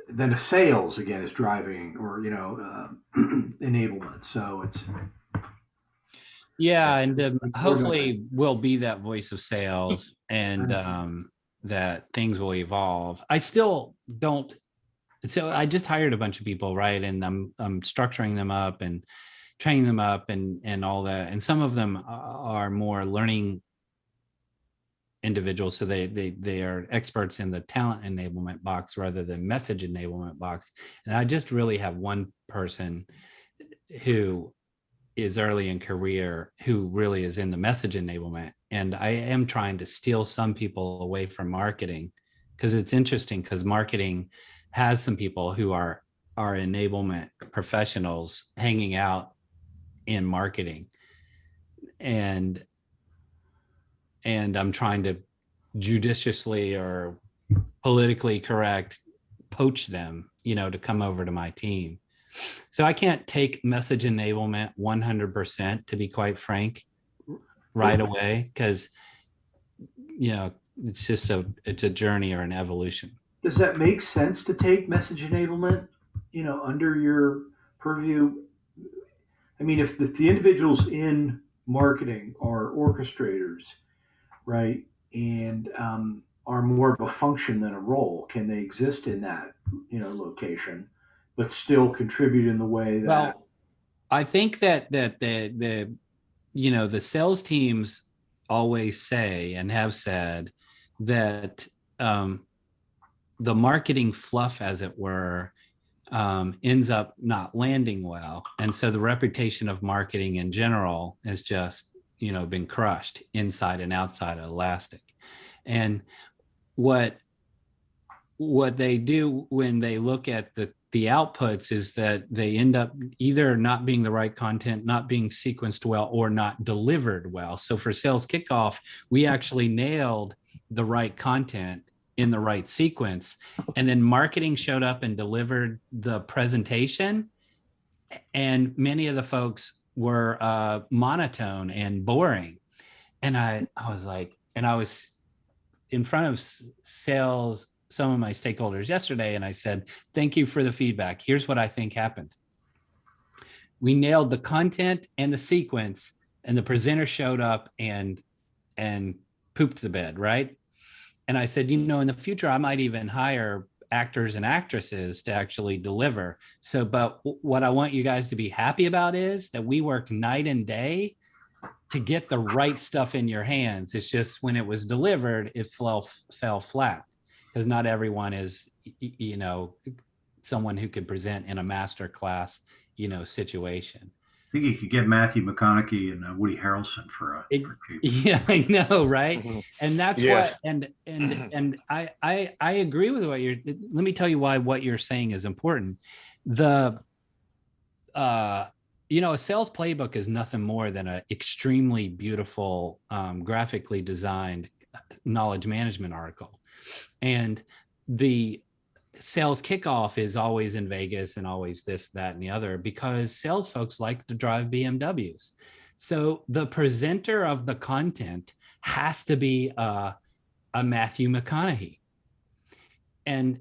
than if sales again is driving, or enablement. So it's Yeah, and more than hopefully we'll be that voice of sales, and that things will evolve. I still don't. So I just hired a bunch of people, right? And I'm structuring them up and training them up and all that. And some of them are more learning individuals, so they are experts in the talent enablement box rather than message enablement box. And I just really have one person who is early in career who really is in the message enablement, and I am trying to steal some people away from marketing, because it's interesting, because marketing has some people who are enablement professionals hanging out in marketing, and I'm trying to judiciously or politically correct poach them, to come over to my team. So I can't take message enablement 100%, to be quite frank, right away, because it's just it's a journey or an evolution. Does that make sense to take message enablement, under your purview? I mean, if the individuals in marketing are orchestrators, right, and are more of a function than a role, can they exist in that location, but still contribute in the way that? Well, I think that the sales teams always say and have said that the marketing fluff, as it were, ends up not landing well, and so the reputation of marketing in general has just been crushed inside and outside of Elastic. And what they do when they look at the outputs is that they end up either not being the right content, not being sequenced well, or not delivered well. So for sales kickoff, we actually nailed the right content in the right sequence, and then marketing showed up and delivered the presentation, and many of the folks were monotone and boring. And I was like, and I was in front of sales, some of my stakeholders yesterday, and I said, thank you for the feedback. Here's what I think happened. We nailed the content and the sequence, and the presenter showed up and pooped the bed, right? And I said, in the future, I might even hire actors and actresses to actually deliver. So, but what I want you guys to be happy about is that we worked night and day to get the right stuff in your hands. It's just when it was delivered, it fell flat, because not everyone is, someone who could present in a master class, situation. I think you could get Matthew McConaughey and Woody Harrelson for cheap. Yeah, I know, right? Mhm. And that's Yeah. what, and I agree with what let me tell you why what you're saying is important. The a sales playbook is nothing more than an extremely beautiful, graphically designed knowledge management article. And the sales kickoff is always in Vegas and always this, that, and the other, because sales folks like to drive BMWs. So the presenter of the content has to be a Matthew McConaughey. And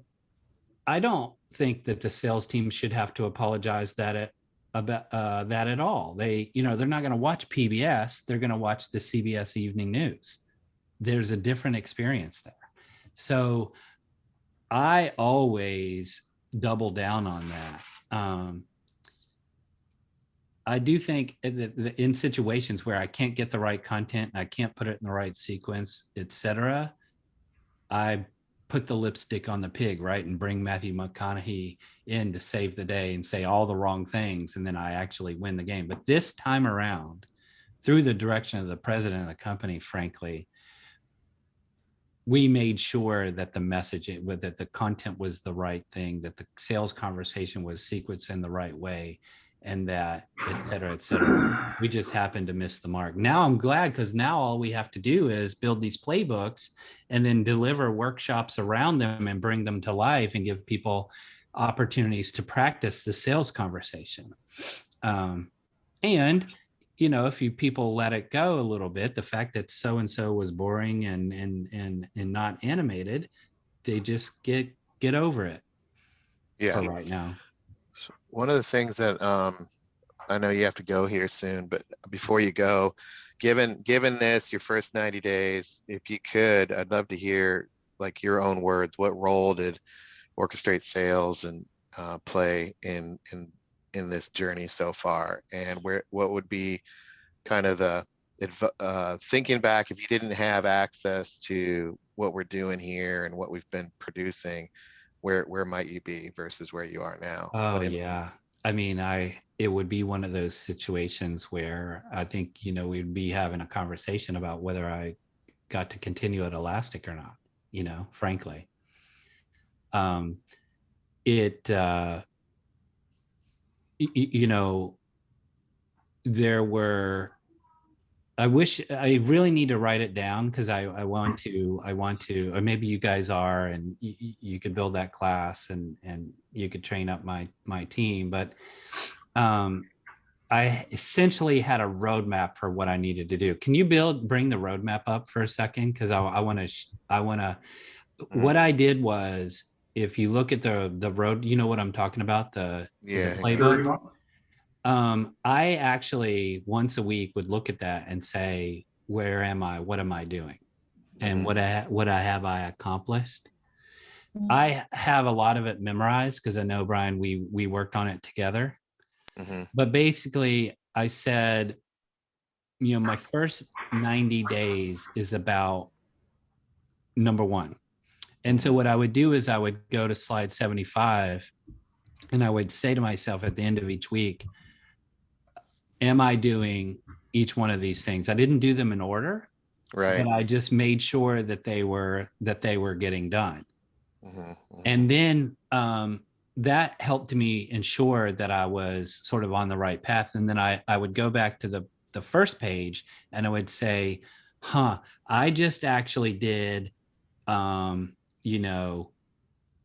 I don't think that the sales team should have to apologize about that at all. They're not going to watch PBS. They're going to watch the CBS Evening News. There's a different experience there. So I always double down on that. I do think that in situations where I can't get the right content, I can't put it in the right sequence, etc., I put the lipstick on the pig, right? And bring Matthew McConaughey in to save the day and say all the wrong things. And then I actually win the game. But this time around, through the direction of the president of the company, frankly, we made sure that the message, that the content was the right thing, that the sales conversation was sequenced in the right way, and that et cetera, et cetera. We just happened to miss the mark. Now I'm glad, because now all we have to do is build these playbooks and then deliver workshops around them and bring them to life and give people opportunities to practice the sales conversation. And if you people let it go a little bit, the fact that so and so was boring and not animated, they just get over it Yeah. for right now. One of the things that I know you have to go here soon, but before you go, given this your first 90 days, if you could, I'd love to hear like your own words. What role did orchestrate sales and play in this journey so far, and what would be kind of the thinking back, if you didn't have access to what we're doing here and what we've been producing, where might you be versus where you are now? Oh yeah. I mean, it would be one of those situations where I think, we'd be having a conversation about whether I got to continue at Elastic or not, frankly. There were, I wish, I really need to write it down, because I want to, or maybe you guys are, and you could build that class and you could train up my team. But I essentially had a roadmap for what I needed to do. Can you bring the roadmap up for a second? Because I want to, what I did was, if you look at the road, you know what I'm talking about, the playbook. I actually once a week would look at that and say, where am I? What am I doing? And what have I accomplished? I have a lot of it memorized, because I know, Brian, we worked on it together. But basically, I said, my first 90 days is about number one. And so what I would do is I would go to slide 75, and I would say to myself at the end of each week, am I doing each one of these things? I didn't do them in order, right? But I just made sure that they were getting done. And then that helped me ensure that I was sort of on the right path. And then I would go back to the first page, and I would say, I just actually did,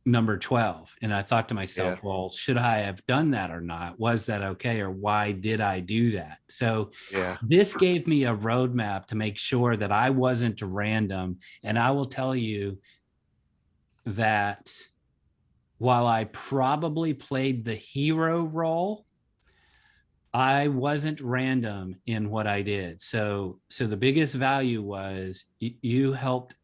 number 12. And I thought to myself, well, should I have done that or not? Was that okay? Or why did I do that? So this gave me a roadmap to make sure that I wasn't random. And I will tell you that while I probably played the hero role, I wasn't random in what I did. So the biggest value was you helped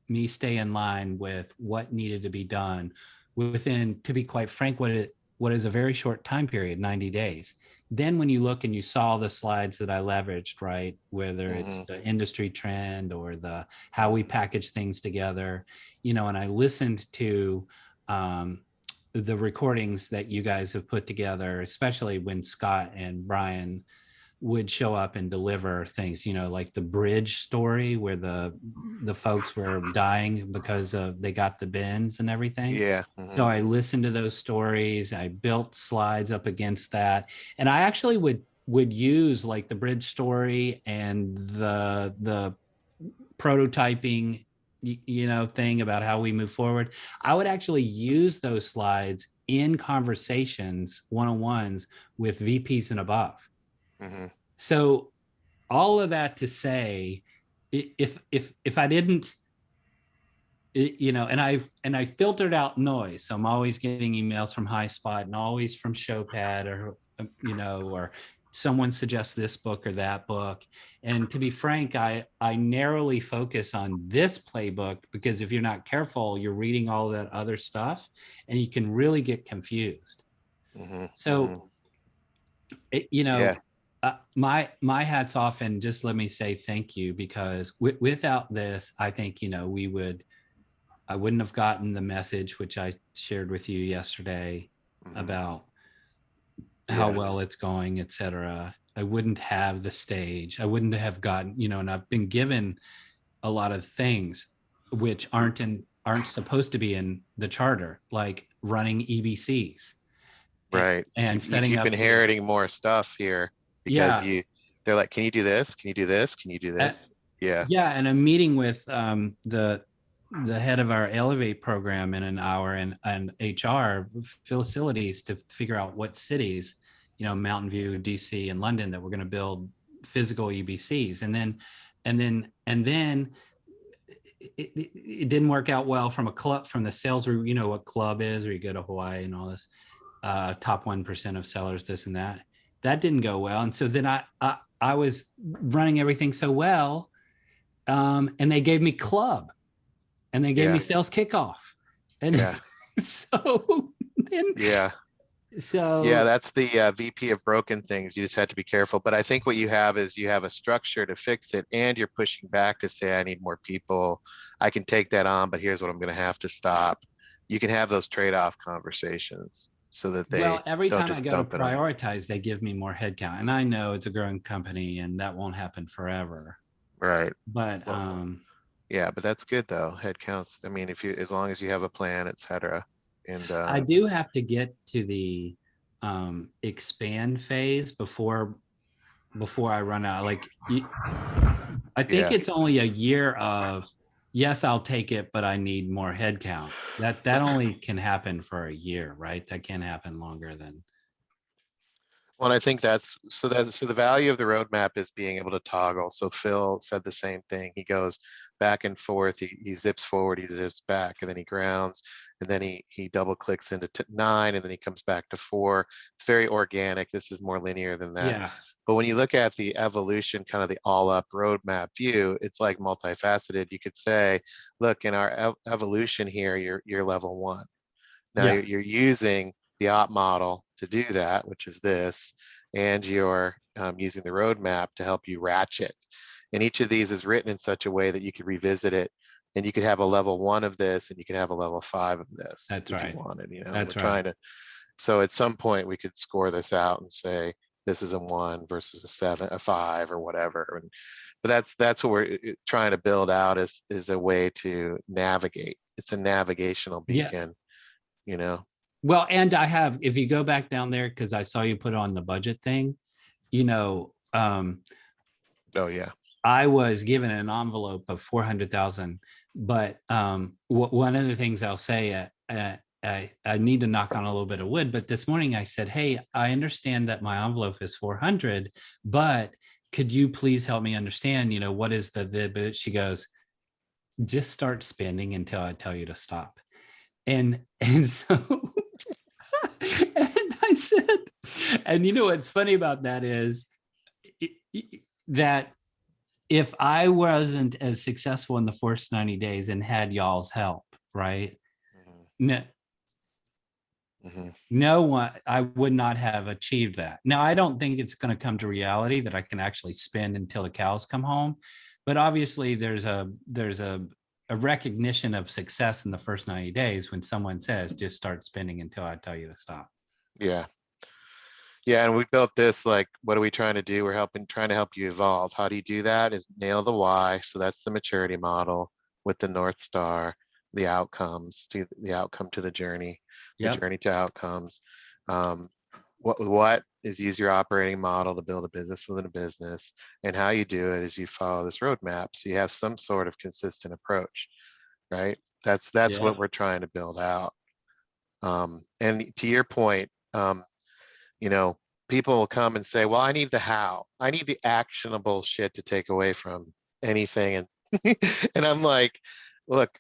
me stay in line with what needed to be done within, to be quite frank, what is a very short time period, 90 days. Then when you look and you saw the slides that I leveraged, right, whether it's the industry trend or the how we package things together, and I listened to the recordings that you guys have put together, especially when Scott and Brian would show up and deliver things, like the bridge story where the folks were dying because they got the bins and everything. So I listened to those stories. I built slides up against that. And I actually would use like the bridge story and the prototyping, thing about how we move forward. I would actually use those slides in conversations, one-on-ones with VPs and above. So all of that to say, if I didn't, and I filtered out noise. So I'm always getting emails from HighSpot and always from Showpad, or or someone suggests this book or that book. And to be frank, I narrowly focus on this playbook, because if you're not careful, you're reading all that other stuff and you can really get confused. So my hat's off, and just let me say thank you, because without this, I think we would I wouldn't have gotten the message, which I shared with you yesterday Mhm. about how Yeah, well it's going, et cetera. I wouldn't have the stage. I wouldn't have gotten, and I've been given a lot of things which aren't supposed to be in the charter, like running EBCs right. and You setting keep up the inheriting more stuff here because yeah. they're like, can you do this? Can you do this? Can you do uh, this? Yeah, yeah, and I'm meeting with the head of our Elevate program in an hour, and HR facilities to figure out what cities, Mountain View, DC, and London, that we're going to build physical EBCs. And then it didn't work out well from a club, from the sales route. You know what club is, or you go to Hawaii and all this, top 1% of sellers, this and that didn't go well. And so then I was running everything so well, and they gave me club, and they gave me yeah, sales kickoff. And yeah, so then, yeah. Yeah, so that's the VP of broken things. You just had to be careful. But I think what you have is you have a structure to fix it, and you're pushing back to say, I need more people. I can take that on, but here's what I'm going to have to stop. You can have those trade-off conversations so that they well, every don't time I just go to dump it on. prioritize, they give me more headcount. And I know it's a growing company and that won't happen forever. Right. But Well, yeah, but that's good though. Head counts. I mean, if you, as long as you have a plan, et cetera. And I do have to get to the expand phase before I run out. Like, I think yeah. it's only a year of, yes, I'll take it, but I need more headcount. That only can happen for a year, right? That can't happen longer than. Well, I think that's the value of the roadmap is being able to toggle. So Phil said the same thing. He goes back and forth. He zips forward, he zips back, and then he grounds, and then he double clicks into 9, and then he comes back to 4. It's very organic. This is more linear than that. Yeah, But when you look at the evolution, kind of the all up roadmap view, it's like multifaceted. You could say, look, in our evolution here, you're level 1. Now yeah, you're using the op model to do that, which is this, and you're using the roadmap to help you ratchet. And each of these is written in such a way that you could revisit it, and you could have a level 1 of this, and you could have a level 5 of this that's if you right. wanted. We're That's right. trying to. So at some point we could score this out and say this is a 1 versus a 7, a 5, or whatever. But that's what we're trying to build out is a way to navigate. It's a navigational Yeah. beacon, you know. Well, and I have, if you go back down there, because I saw you put on the budget thing, you know, um, Oh yeah. I was given an envelope of 400,000, but one of the things I'll say, I need to knock on a little bit of wood, but this morning I said, hey, I understand that my envelope is 400, but could you please help me understand, what is but she goes, just start spending until I tell you to stop. And so and I said, and what's funny about that is that if I wasn't as successful in the first 90 days and had y'all's help, right? Mhm, No, mhm. no one, I would not have achieved that. Now, I don't think it's going to come to reality that I can actually spend until the cows come home. But obviously there's a recognition of success in the first 90 days when someone says, just start spending until I tell you to stop. Yeah. Yeah, and we built this like, what are we trying to do? We're trying to help you evolve. How do you do that? Is nail the why. So that's the maturity model with the North Star, the outcomes to the outcome to the journey Yep. to outcomes. Um, what is use your operating model to build a business within a business, and how you do it is you follow this roadmap. So you have some sort of consistent approach, right? That's Yeah. what we're trying to build out. And to your point, you know, people will come and say, well, I need the how. I need the actionable shit to take away from anything. And and I'm like, look,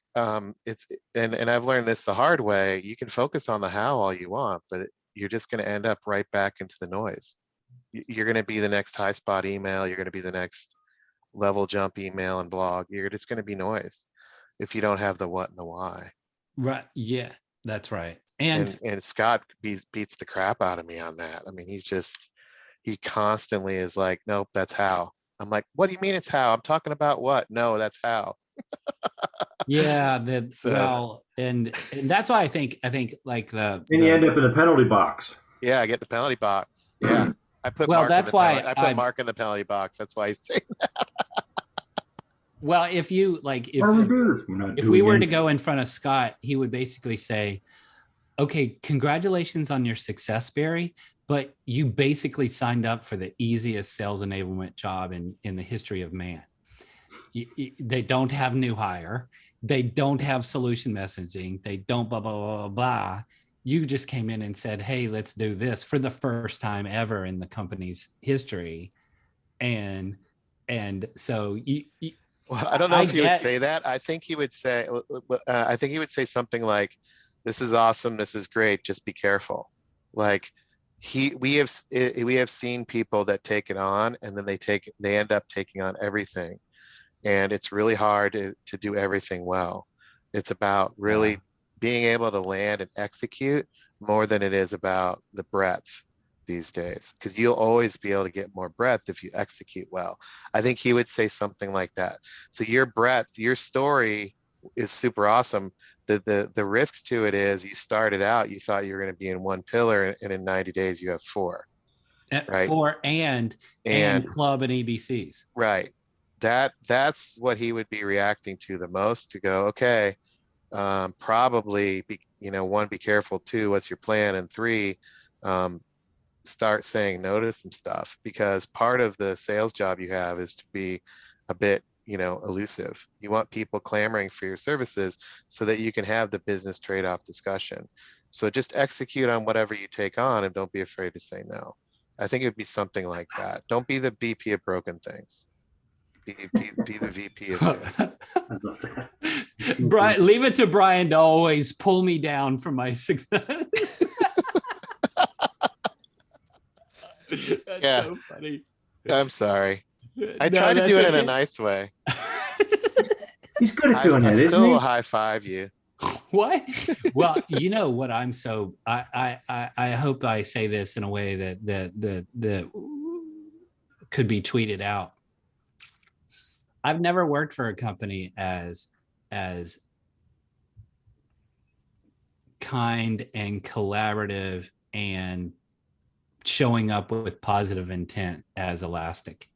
it's and I've learned this the hard way. You can focus on the how all you want, but you're just going to end up right back into the noise. You're going to be the next high spot email. You're going to be the next level jump email and blog. You're just going to be noise if you don't have the what and the why. Right. Yeah, that's right. And And Scott beats the crap out of me on that. I mean, he constantly is like, nope, that's how. I'm like, what do you mean it's how? I'm talking about what? No, that's how. Yeah, the So well, and that's why I think like And you end up in the penalty box. yeah, I get the penalty box. Yeah. I put well, Mark in that's the penalty. why I put Mark in the penalty box. That's why I say well, if you like Why do we do this? We're not if we doing were to anything. go in front of Scott, he would basically say, okay, congratulations on your success, Barry, but you basically signed up for the easiest sales enablement job in the history of man. They don't have new hire. They don't have solution messaging. They don't blah, blah, blah, blah, blah. You just came in and said, hey, let's do this for the first time ever in the company's history. And so well, I don't know I if he would get, say that. I think he would say, I think he would say something like, "This is awesome. This is great. Just be careful." Like we have seen people that take it on, and then they end up taking on everything, and it's really hard to do everything well. It's about really being able to land and execute more than it is about the breadth these days, because you'll always be able to get more breadth if you execute well. I think he would say something like that. So your breadth, your story is super awesome. The risk to it is you started out, you thought you were going to be in one pillar, and in 90 days you have four, right? for and And club and EBCs. right, that's what he would be reacting to the most, to go, okay, probably be, one, be careful. Two, what's your plan? And three, start saying no to some stuff, because part of the sales job you have is to be a bit, elusive. You want people clamoring for your services so that you can have the business trade-off discussion. So just execute on whatever you take on, and don't be afraid to say no. I think it would be something like that. Don't be the BP of broken things. Be the VP of sales. Brian, leave it to Brian to always pull me down from my success. That's Yeah. so funny. I'm sorry. I No, try to that's do it in a okay. nice way. He's good at doing I that, isn't still he? high five you. What? Well, you know what? I'm so I hope I say this in a way that could be tweeted out. I've never worked for a company as kind and collaborative and showing up with positive intent as Elastic.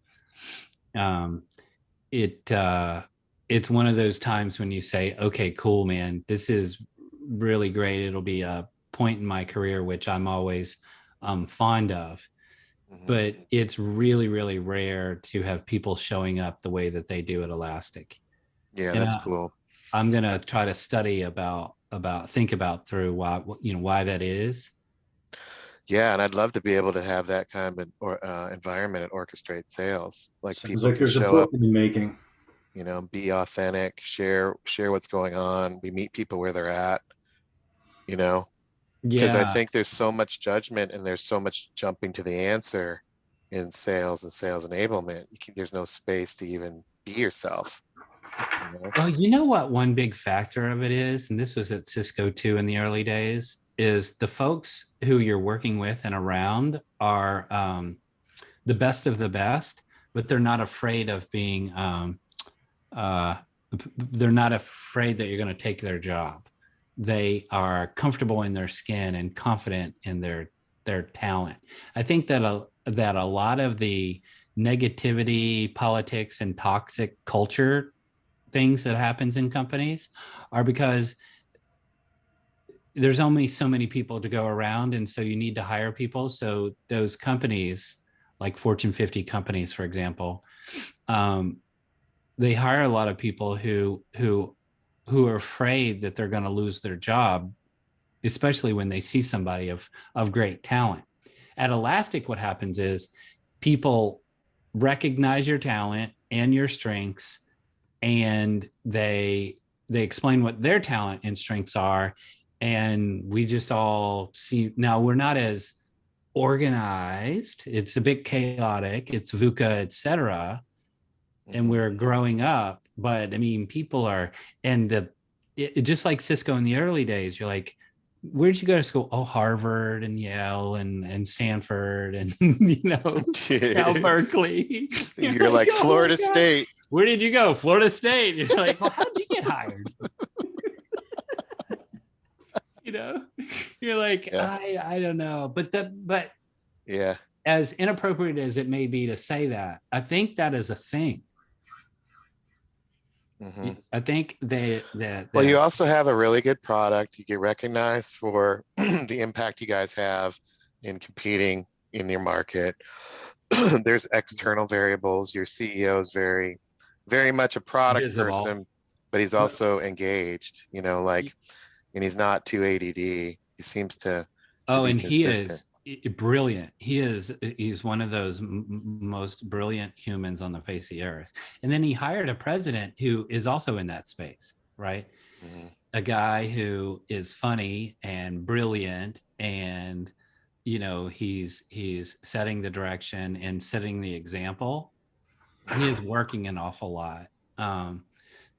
It's one of those times when you say, okay, cool, man, this is really great. It'll be a point in my career, which I'm always fond of. But it's really, really rare to have people showing up the way that they do at Elastic. Yeah, And that's cool. I'm going to try to study think about through why that is. Yeah, and I'd love to be able to have that kind of environment at Orchestrate Sales. Like, Sounds people like can there's a show up, book in the making. be authentic, share what's going on. We meet people where they're at, because I Yeah. think there's so much judgment and there's so much jumping to the answer in sales and sales enablement. There's no space to even be yourself. Well, you know what one big factor of it is, and this was at Cisco too in the early days, is the folks who you're working with and around are the best of the best, but they're not afraid of being, they're not afraid that you're going to take their job. They are comfortable in their skin and confident in their talent. I think that a lot of the negativity, politics, and toxic culture things that happens in companies are because there's only so many people to go around, and so you need to hire people. So those companies, like Fortune 50 companies, for example, they hire a lot of people who are afraid that they're going to lose their job, especially when they see somebody of great talent. At Elastic, what happens is people recognize your talent and your strengths, and they explain what their talent and strengths are, and we just all see. Now, we're not as organized, it's a bit chaotic, it's VUCA, etc., and we're growing up, but I mean, people are, and just like Cisco in the early days, you're like, where'd you go to school? Oh, Harvard and Yale and Stanford and now Berkeley. You're like, "Oh, Florida God. State. Where did you go? Florida State." You're like, well, how'd you get get hired. You know, you're like, Yeah. I don't know, but Yeah. as inappropriate as it may be to say that, I think that is a thing. Hmm. I think Well, you that also have a really good product. You get recognized for the impact you guys have in competing in your market. There's external variables. Your CEO is very, very much a product visible. person, but he's also engaged, like, and he's not too ADD. He seems to Oh, be and he consistent. is brilliant. He's one of those most brilliant humans on the face of the earth. And then he hired a president who is also in that space, right? Hmm. A guy who is funny and brilliant, and he's setting the direction and setting the example. He is working an awful lot.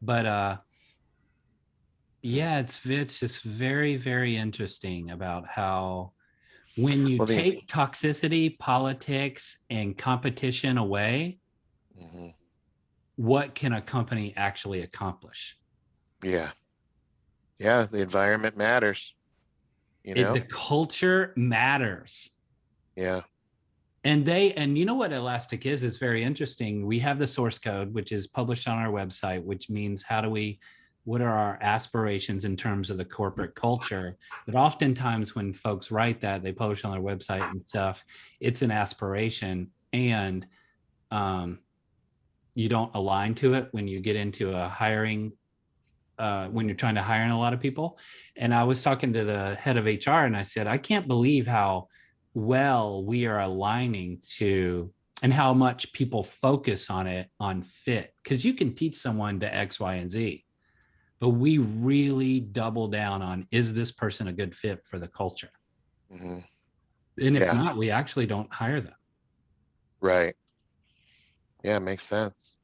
But yeah, it's just very, very interesting about how when you Well, take toxicity, politics, and competition away, mhm. what can a company actually accomplish? Yeah, yeah, the environment matters, The culture matters. Yeah. And you know what Elastic is? It's very interesting. We have the source code, which is published on our website, which means what are our aspirations in terms of the corporate culture? But oftentimes when folks write that, they publish on their website and stuff, it's an aspiration. And um, you don't align to it when you get into a hiring, when you're trying to hire in a lot of people. And I was talking to the head of HR and I said, I can't believe how well we are aligning to and how much people focus on it on fit. Because you can teach someone to X, Y, and Z, but we really double down on, is this person a good fit for the culture? Hmm. And if Yeah, not, we actually don't hire them. right. Yeah, makes sense.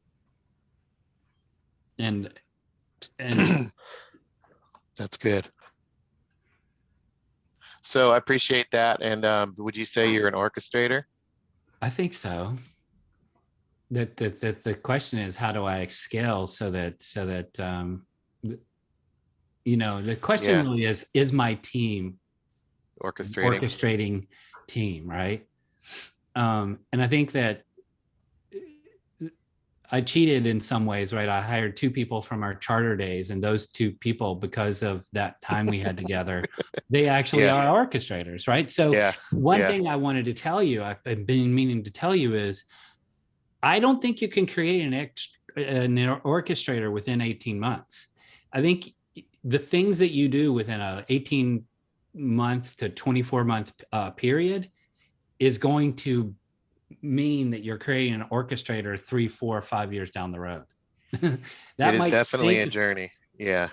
And and That's good. So I appreciate that. And would you say you're an orchestrator? I think so. The question is, how do I scale so that the question Yeah, really is my team orchestrating. orchestrating team, right? And I think that I cheated in some ways, right? I hired two people from our charter days, and those two people, because of that time we had together, they actually Yeah, are orchestrators, right? So yeah, one yeah. thing I wanted to tell you, I've been meaning to tell you, is I don't think you can create an orchestrator within 18 months. I think the things that you do within a 18-month to 24-month period is going to mean that you're creating an orchestrator 3, 4, 5 years down the road. It That is might definitely a stink, journey. Yeah.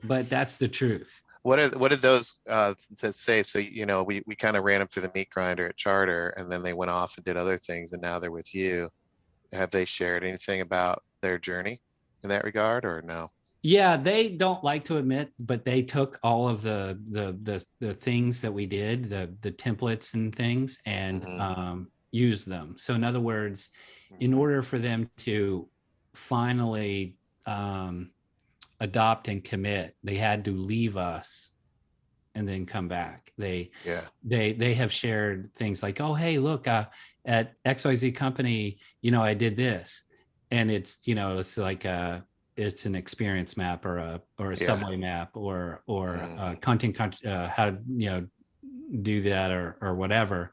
but that's the truth. What did those that say? So, we kind of ran them through the meat grinder at Charter, and then they went off and did other things, and now they're with you. Have they shared anything about their journey in that regard, or no? Yeah, they don't like to admit, but they took all of the things that we did, the templates and things, and Hmm. used them. So in other words, in Hmm. order for them to finally adopt and commit, they had to leave us and then come back. Yeah. They have shared things like, oh, hey, look, at XYZ company, I did this, and it's like it's an experience map or a Yeah. subway map or Hmm. content how to do that or whatever.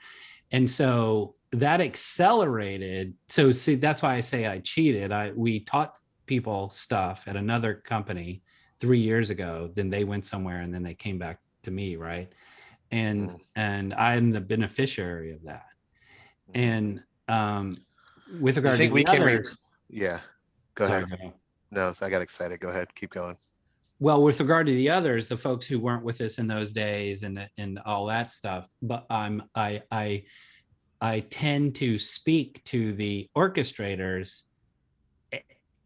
And so that accelerated. So see, that's why I say I cheated. We taught people stuff at another company 3 years ago, then they went somewhere and then they came back to me, right? and Hmm. and I'm the beneficiary of that. Hmm. And with Do you regard to think we the can others, yeah, go sorry, ahead. go ahead. No, I got excited. Go ahead. Keep going. Well, with regard to the others, the folks who weren't with us in those days and all that stuff, but I tend to speak to the orchestrators,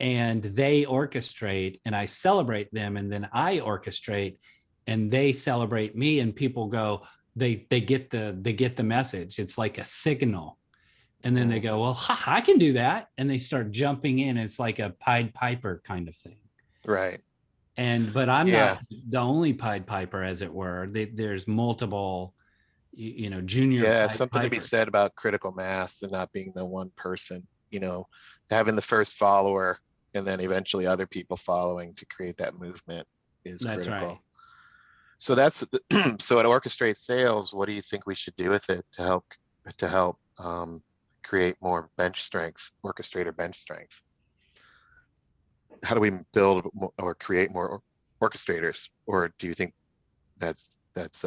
and they orchestrate and I celebrate them, and then I orchestrate and they celebrate me, and people go, they get the message. It's like a signal. And then they Hmm. go, well, I can do that. And they start jumping in. It's like a Pied Piper kind of thing. Right. but I'm Yeah, not the only Pied Piper, as it were. There's multiple, junior yeah, Pied something to be Pipers. said about critical mass and not being the one person, having the first follower and then eventually other people following to create that movement is That's right. critical. So that's so at Orchestrate Sales, what do you think we should do with it to help create more bench strength, orchestrator bench strength? How do we build or create more orchestrators? Or do you think that's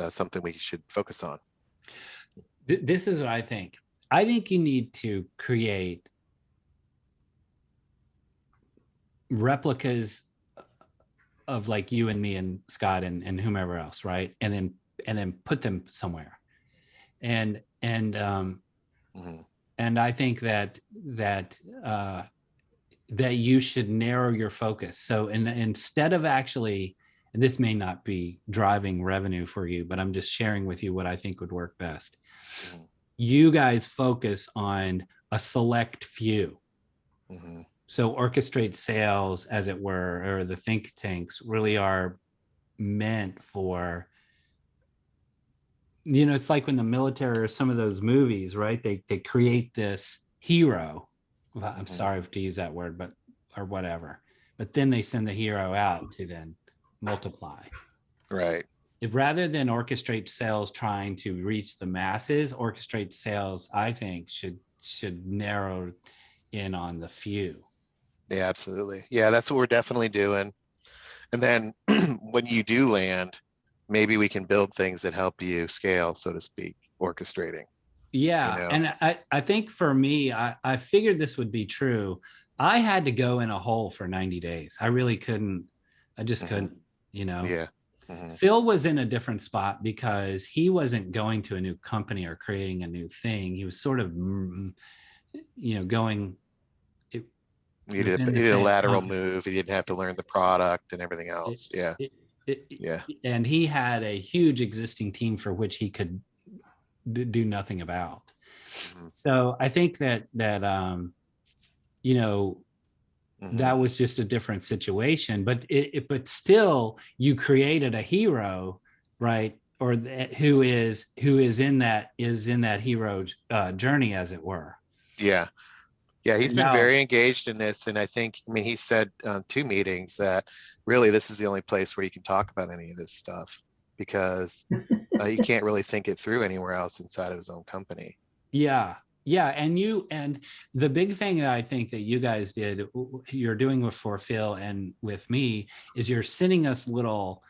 something we should focus on? This is what I think. I think you need to create replicas of like you and me and Scott and whomever else, right? And then put them somewhere. Mhm. And I think that you should narrow your focus. So instead of actually, and this may not be driving revenue for you, but I'm just sharing with you what I think would work best. Mhm. You guys focus on a select few. Mhm. So orchestrate sales, as it were, or the think tanks really are meant for, it's like when the military or some of those movies, right? They create this hero. Well, I'm Mhm. sorry to use that word, but or whatever. But then they send the hero out to then multiply. Right. If rather than orchestrate sales trying to reach the masses, orchestrate sales, I think, should narrow in on the few. Yeah, absolutely. Yeah, that's what we're definitely doing. And then when you do land, maybe we can build things that help you scale, so to speak, orchestrating, you Yeah. know? And I think for me, I figured this would be true. I had to go in a hole for 90 days. I really couldn't, I just Mhm. couldn't. Yeah. Mhm. Phil was in a different spot because he wasn't going to a new company or creating a new thing. He was sort of, going within the You did a same lateral company. move. You didn't have to learn the product and everything It, else. Yeah. it, it, Yeah. and he had a huge existing team for which he could do nothing about. Mhm. So I think you know, Mhm. that was just a different situation, but but still you created a hero, right? Or who is in that hero journey, as it were. Yeah. Yeah, he's And been now, very engaged in this, and I mean, he said on 2 meetings that really this is the only place where you can talk about any of this stuff because he can't really think it through anywhere else inside of his own company. yeah, yeah, and the big thing that I think that you guys did, you're doing with for Phil and with me, is you're sending us little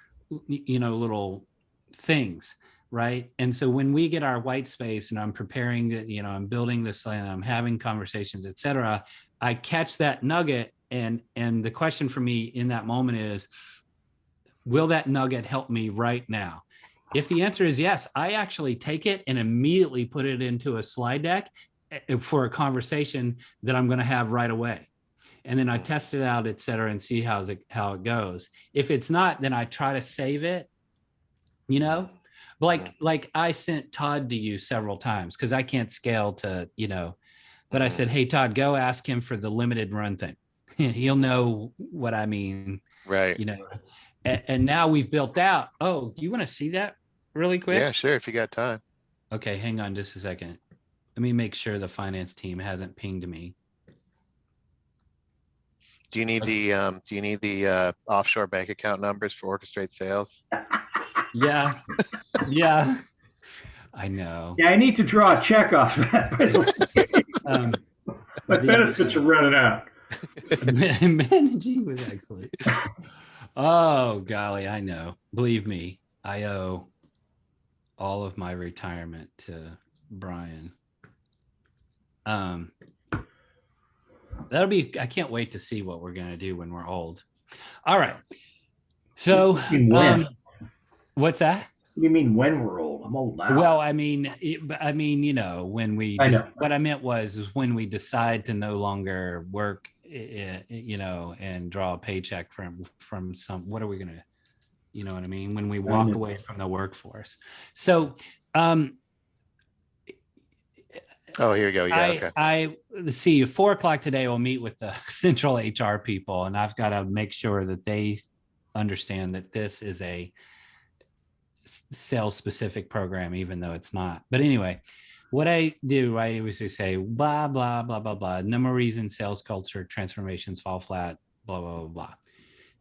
things, right? And so when we get our white space and I'm preparing it, I'm building this and I'm having conversations, etc., I catch that nugget, and the question for me in that moment is, will that nugget help me right now? If the answer is yes, I actually take it and immediately put it into a slide deck for a conversation that I'm going to have right away. And then I Mhm. test it out, et cetera, and see how it goes. If it's not, then I try to save it, you know, Mhm. Mhm. like I sent Todd to you several times because I can't scale but I Mhm. said, hey, Todd, go ask him for the limited run thing. He'll Mhm. know what I mean, Right. you know, and now we've built out. Oh, do you want to see that really Yeah, quick? sure, if you got time. Okay, hang on just a second. Let me make sure the finance team hasn't pinged me. Do you need the offshore bank account numbers for Orchestrate Sales? Yeah, yeah, I know. Yeah, I need to draw a check off that, by the way. Um, My the benefits are running out. managing with excellence. Oh, golly, I know. Believe me, I owe all of my retirement to Brian. Um, I can't wait to see what we're going to do when we're old. All right. So, I mean, when? What what's that? do you mean when we're old? I'm old now. Well, when I know. what I meant was when we decide to no longer work, and draw a paycheck from some, what are we going to, you know what I mean? When we I walk know. away from the workforce. So, um, Oh, here you go. Yeah, okay. let's see, 4 o'clock today, we'll meet with the central HR people, and I've got to make sure that they understand that this is a sales specific program, even though it's not. But anyway, what I do, right, was to say blah, blah, blah, blah, blah. Number of reasons sales culture transformations fall flat, blah, blah, blah, blah.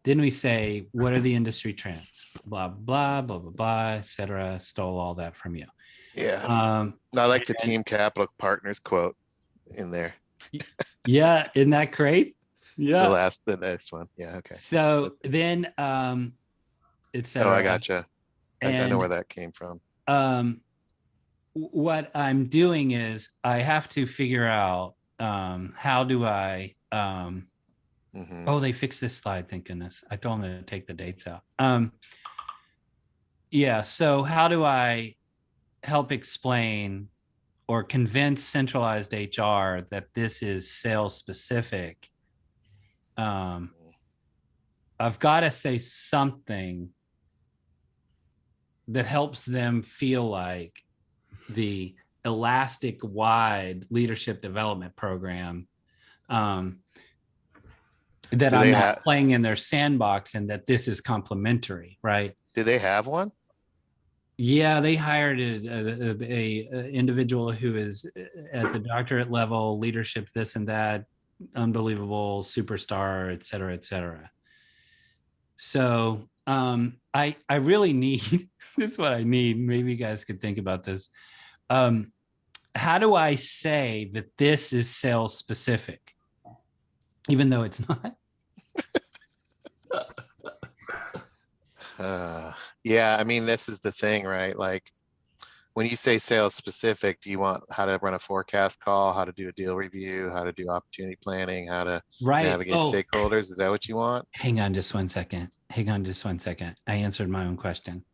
Then we say, what are the industry trends? Blah, blah, blah, blah, blah, etc. Stole all that from you. Yeah. I like the Team Capital Partners quote in there. Yeah, isn't that great? Yeah. The next one. Yeah. Okay. So then, etc. Oh, I gotcha. I know where And that came from. what I'm doing is I have to figure out how do I oh, they fixed this slide, thank goodness. I told them to take the dates out. Yeah, so how do I help explain or convince centralized HR that this is sales specific? I've got to say something that helps them feel like the elastic wide leadership development program that I'm not playing in their sandbox, and that this is complementary, right? Do they have one? Yeah, they hired a individual who is at the doctorate level, leadership, this and that, unbelievable superstar, et cetera, et cetera. So I really need, this is what I need. Maybe you guys could think about this. How do I say that this is sales specific, even though it's not? Yeah, I mean, this is the thing, right? Like when you say sales specific, do you want how to run a forecast call, how to do a deal review, how to do opportunity planning, how to navigate stakeholders? Is that what you want? Hang on just one second. Hang on just one second. I answered my own question.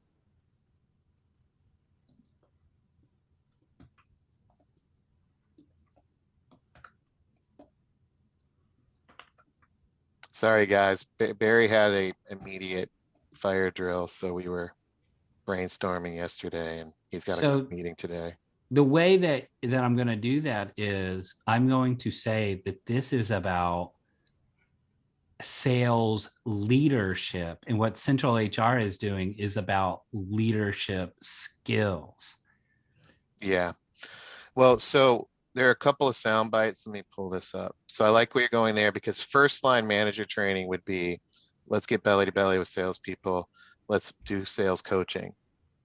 Sorry, guys. Barry had a immediate fire drill, so we were brainstorming yesterday, and he's got a meeting today. The way that I'm going to do that is I'm going to say that this is about sales leadership, and what Central HR is doing is about leadership skills. Yeah. Well, so there are a couple of sound bites. Let me pull this up. So I like where you're going there, because first line manager training would be, let's get belly to belly with salespeople. Let's do sales coaching.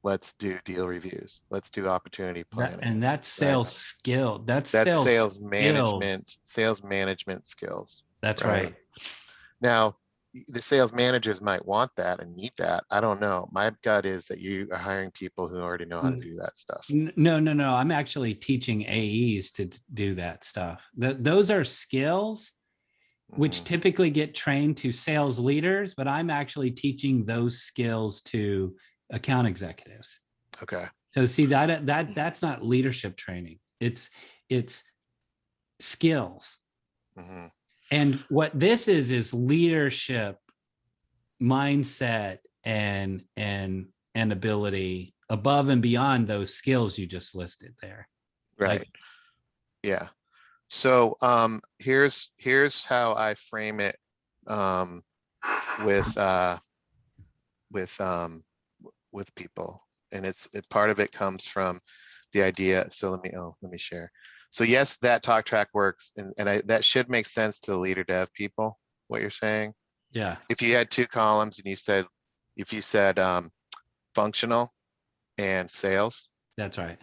Let's do deal reviews. Let's do opportunity planning. And that's sales skill. That's sales management, sales management skills. That's right. Now, the sales managers might want that and need that. I don't know. My gut is that you are hiring people who already know how to do that stuff. No. I'm actually teaching AEs to do that stuff. Those are skills which typically get trained to sales leaders, but I'm actually teaching those skills to account executives. Okay. So see that's not leadership training. It's skills. And what this is leadership mindset and ability above and beyond those skills you just listed there. Right. Yeah. So here's how I frame it with people, and part of it comes from the idea. So let me share. So yes, that talk track works, and that should make sense to the leader dev people, what you're saying. Yeah. If you had two columns and if you said functional and sales. That's right.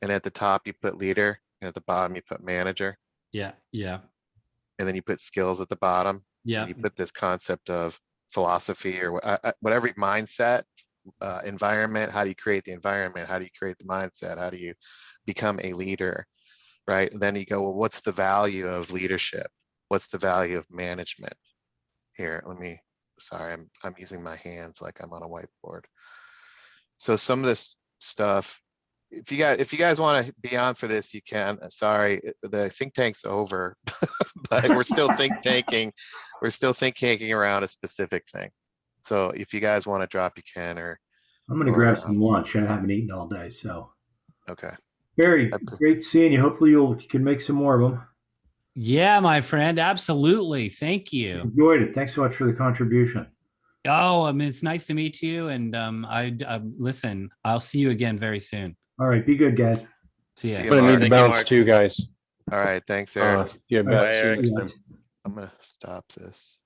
And at the top you put leader, and at the bottom you put manager. Yeah. And then you put skills at the bottom. Yeah. And you put this concept of philosophy or whatever mindset, environment. How do you create the environment? How do you create the mindset? How do you become a leader? Right. And then you go, well, what's the value of leadership? What's the value of management? Here, sorry, I'm using my hands like I'm on a whiteboard. So some of this stuff, if you guys want to be on for this, you can. Sorry, the think tank's over, but we're still think tanking. We're still think tanking around a specific thing. So if you guys want to drop, you can. Or I'm going to grab some lunch. I haven't eaten all day, so. Okay. Barry, great seeing you. Hopefully you can make some more of them. Yeah, my friend. Absolutely. Thank you. Enjoyed it. Thanks so much for the contribution. Oh, I mean, it's nice to meet you. And listen, I'll see you again very soon. All right, be good, guys. See ya. See I'm you, gonna need Mark. to Thank you, bounce Mark. too, guys. All right, thanks, Eric. Yeah, All bet. right, See you Bye, next Eric. time. I'm gonna stop this.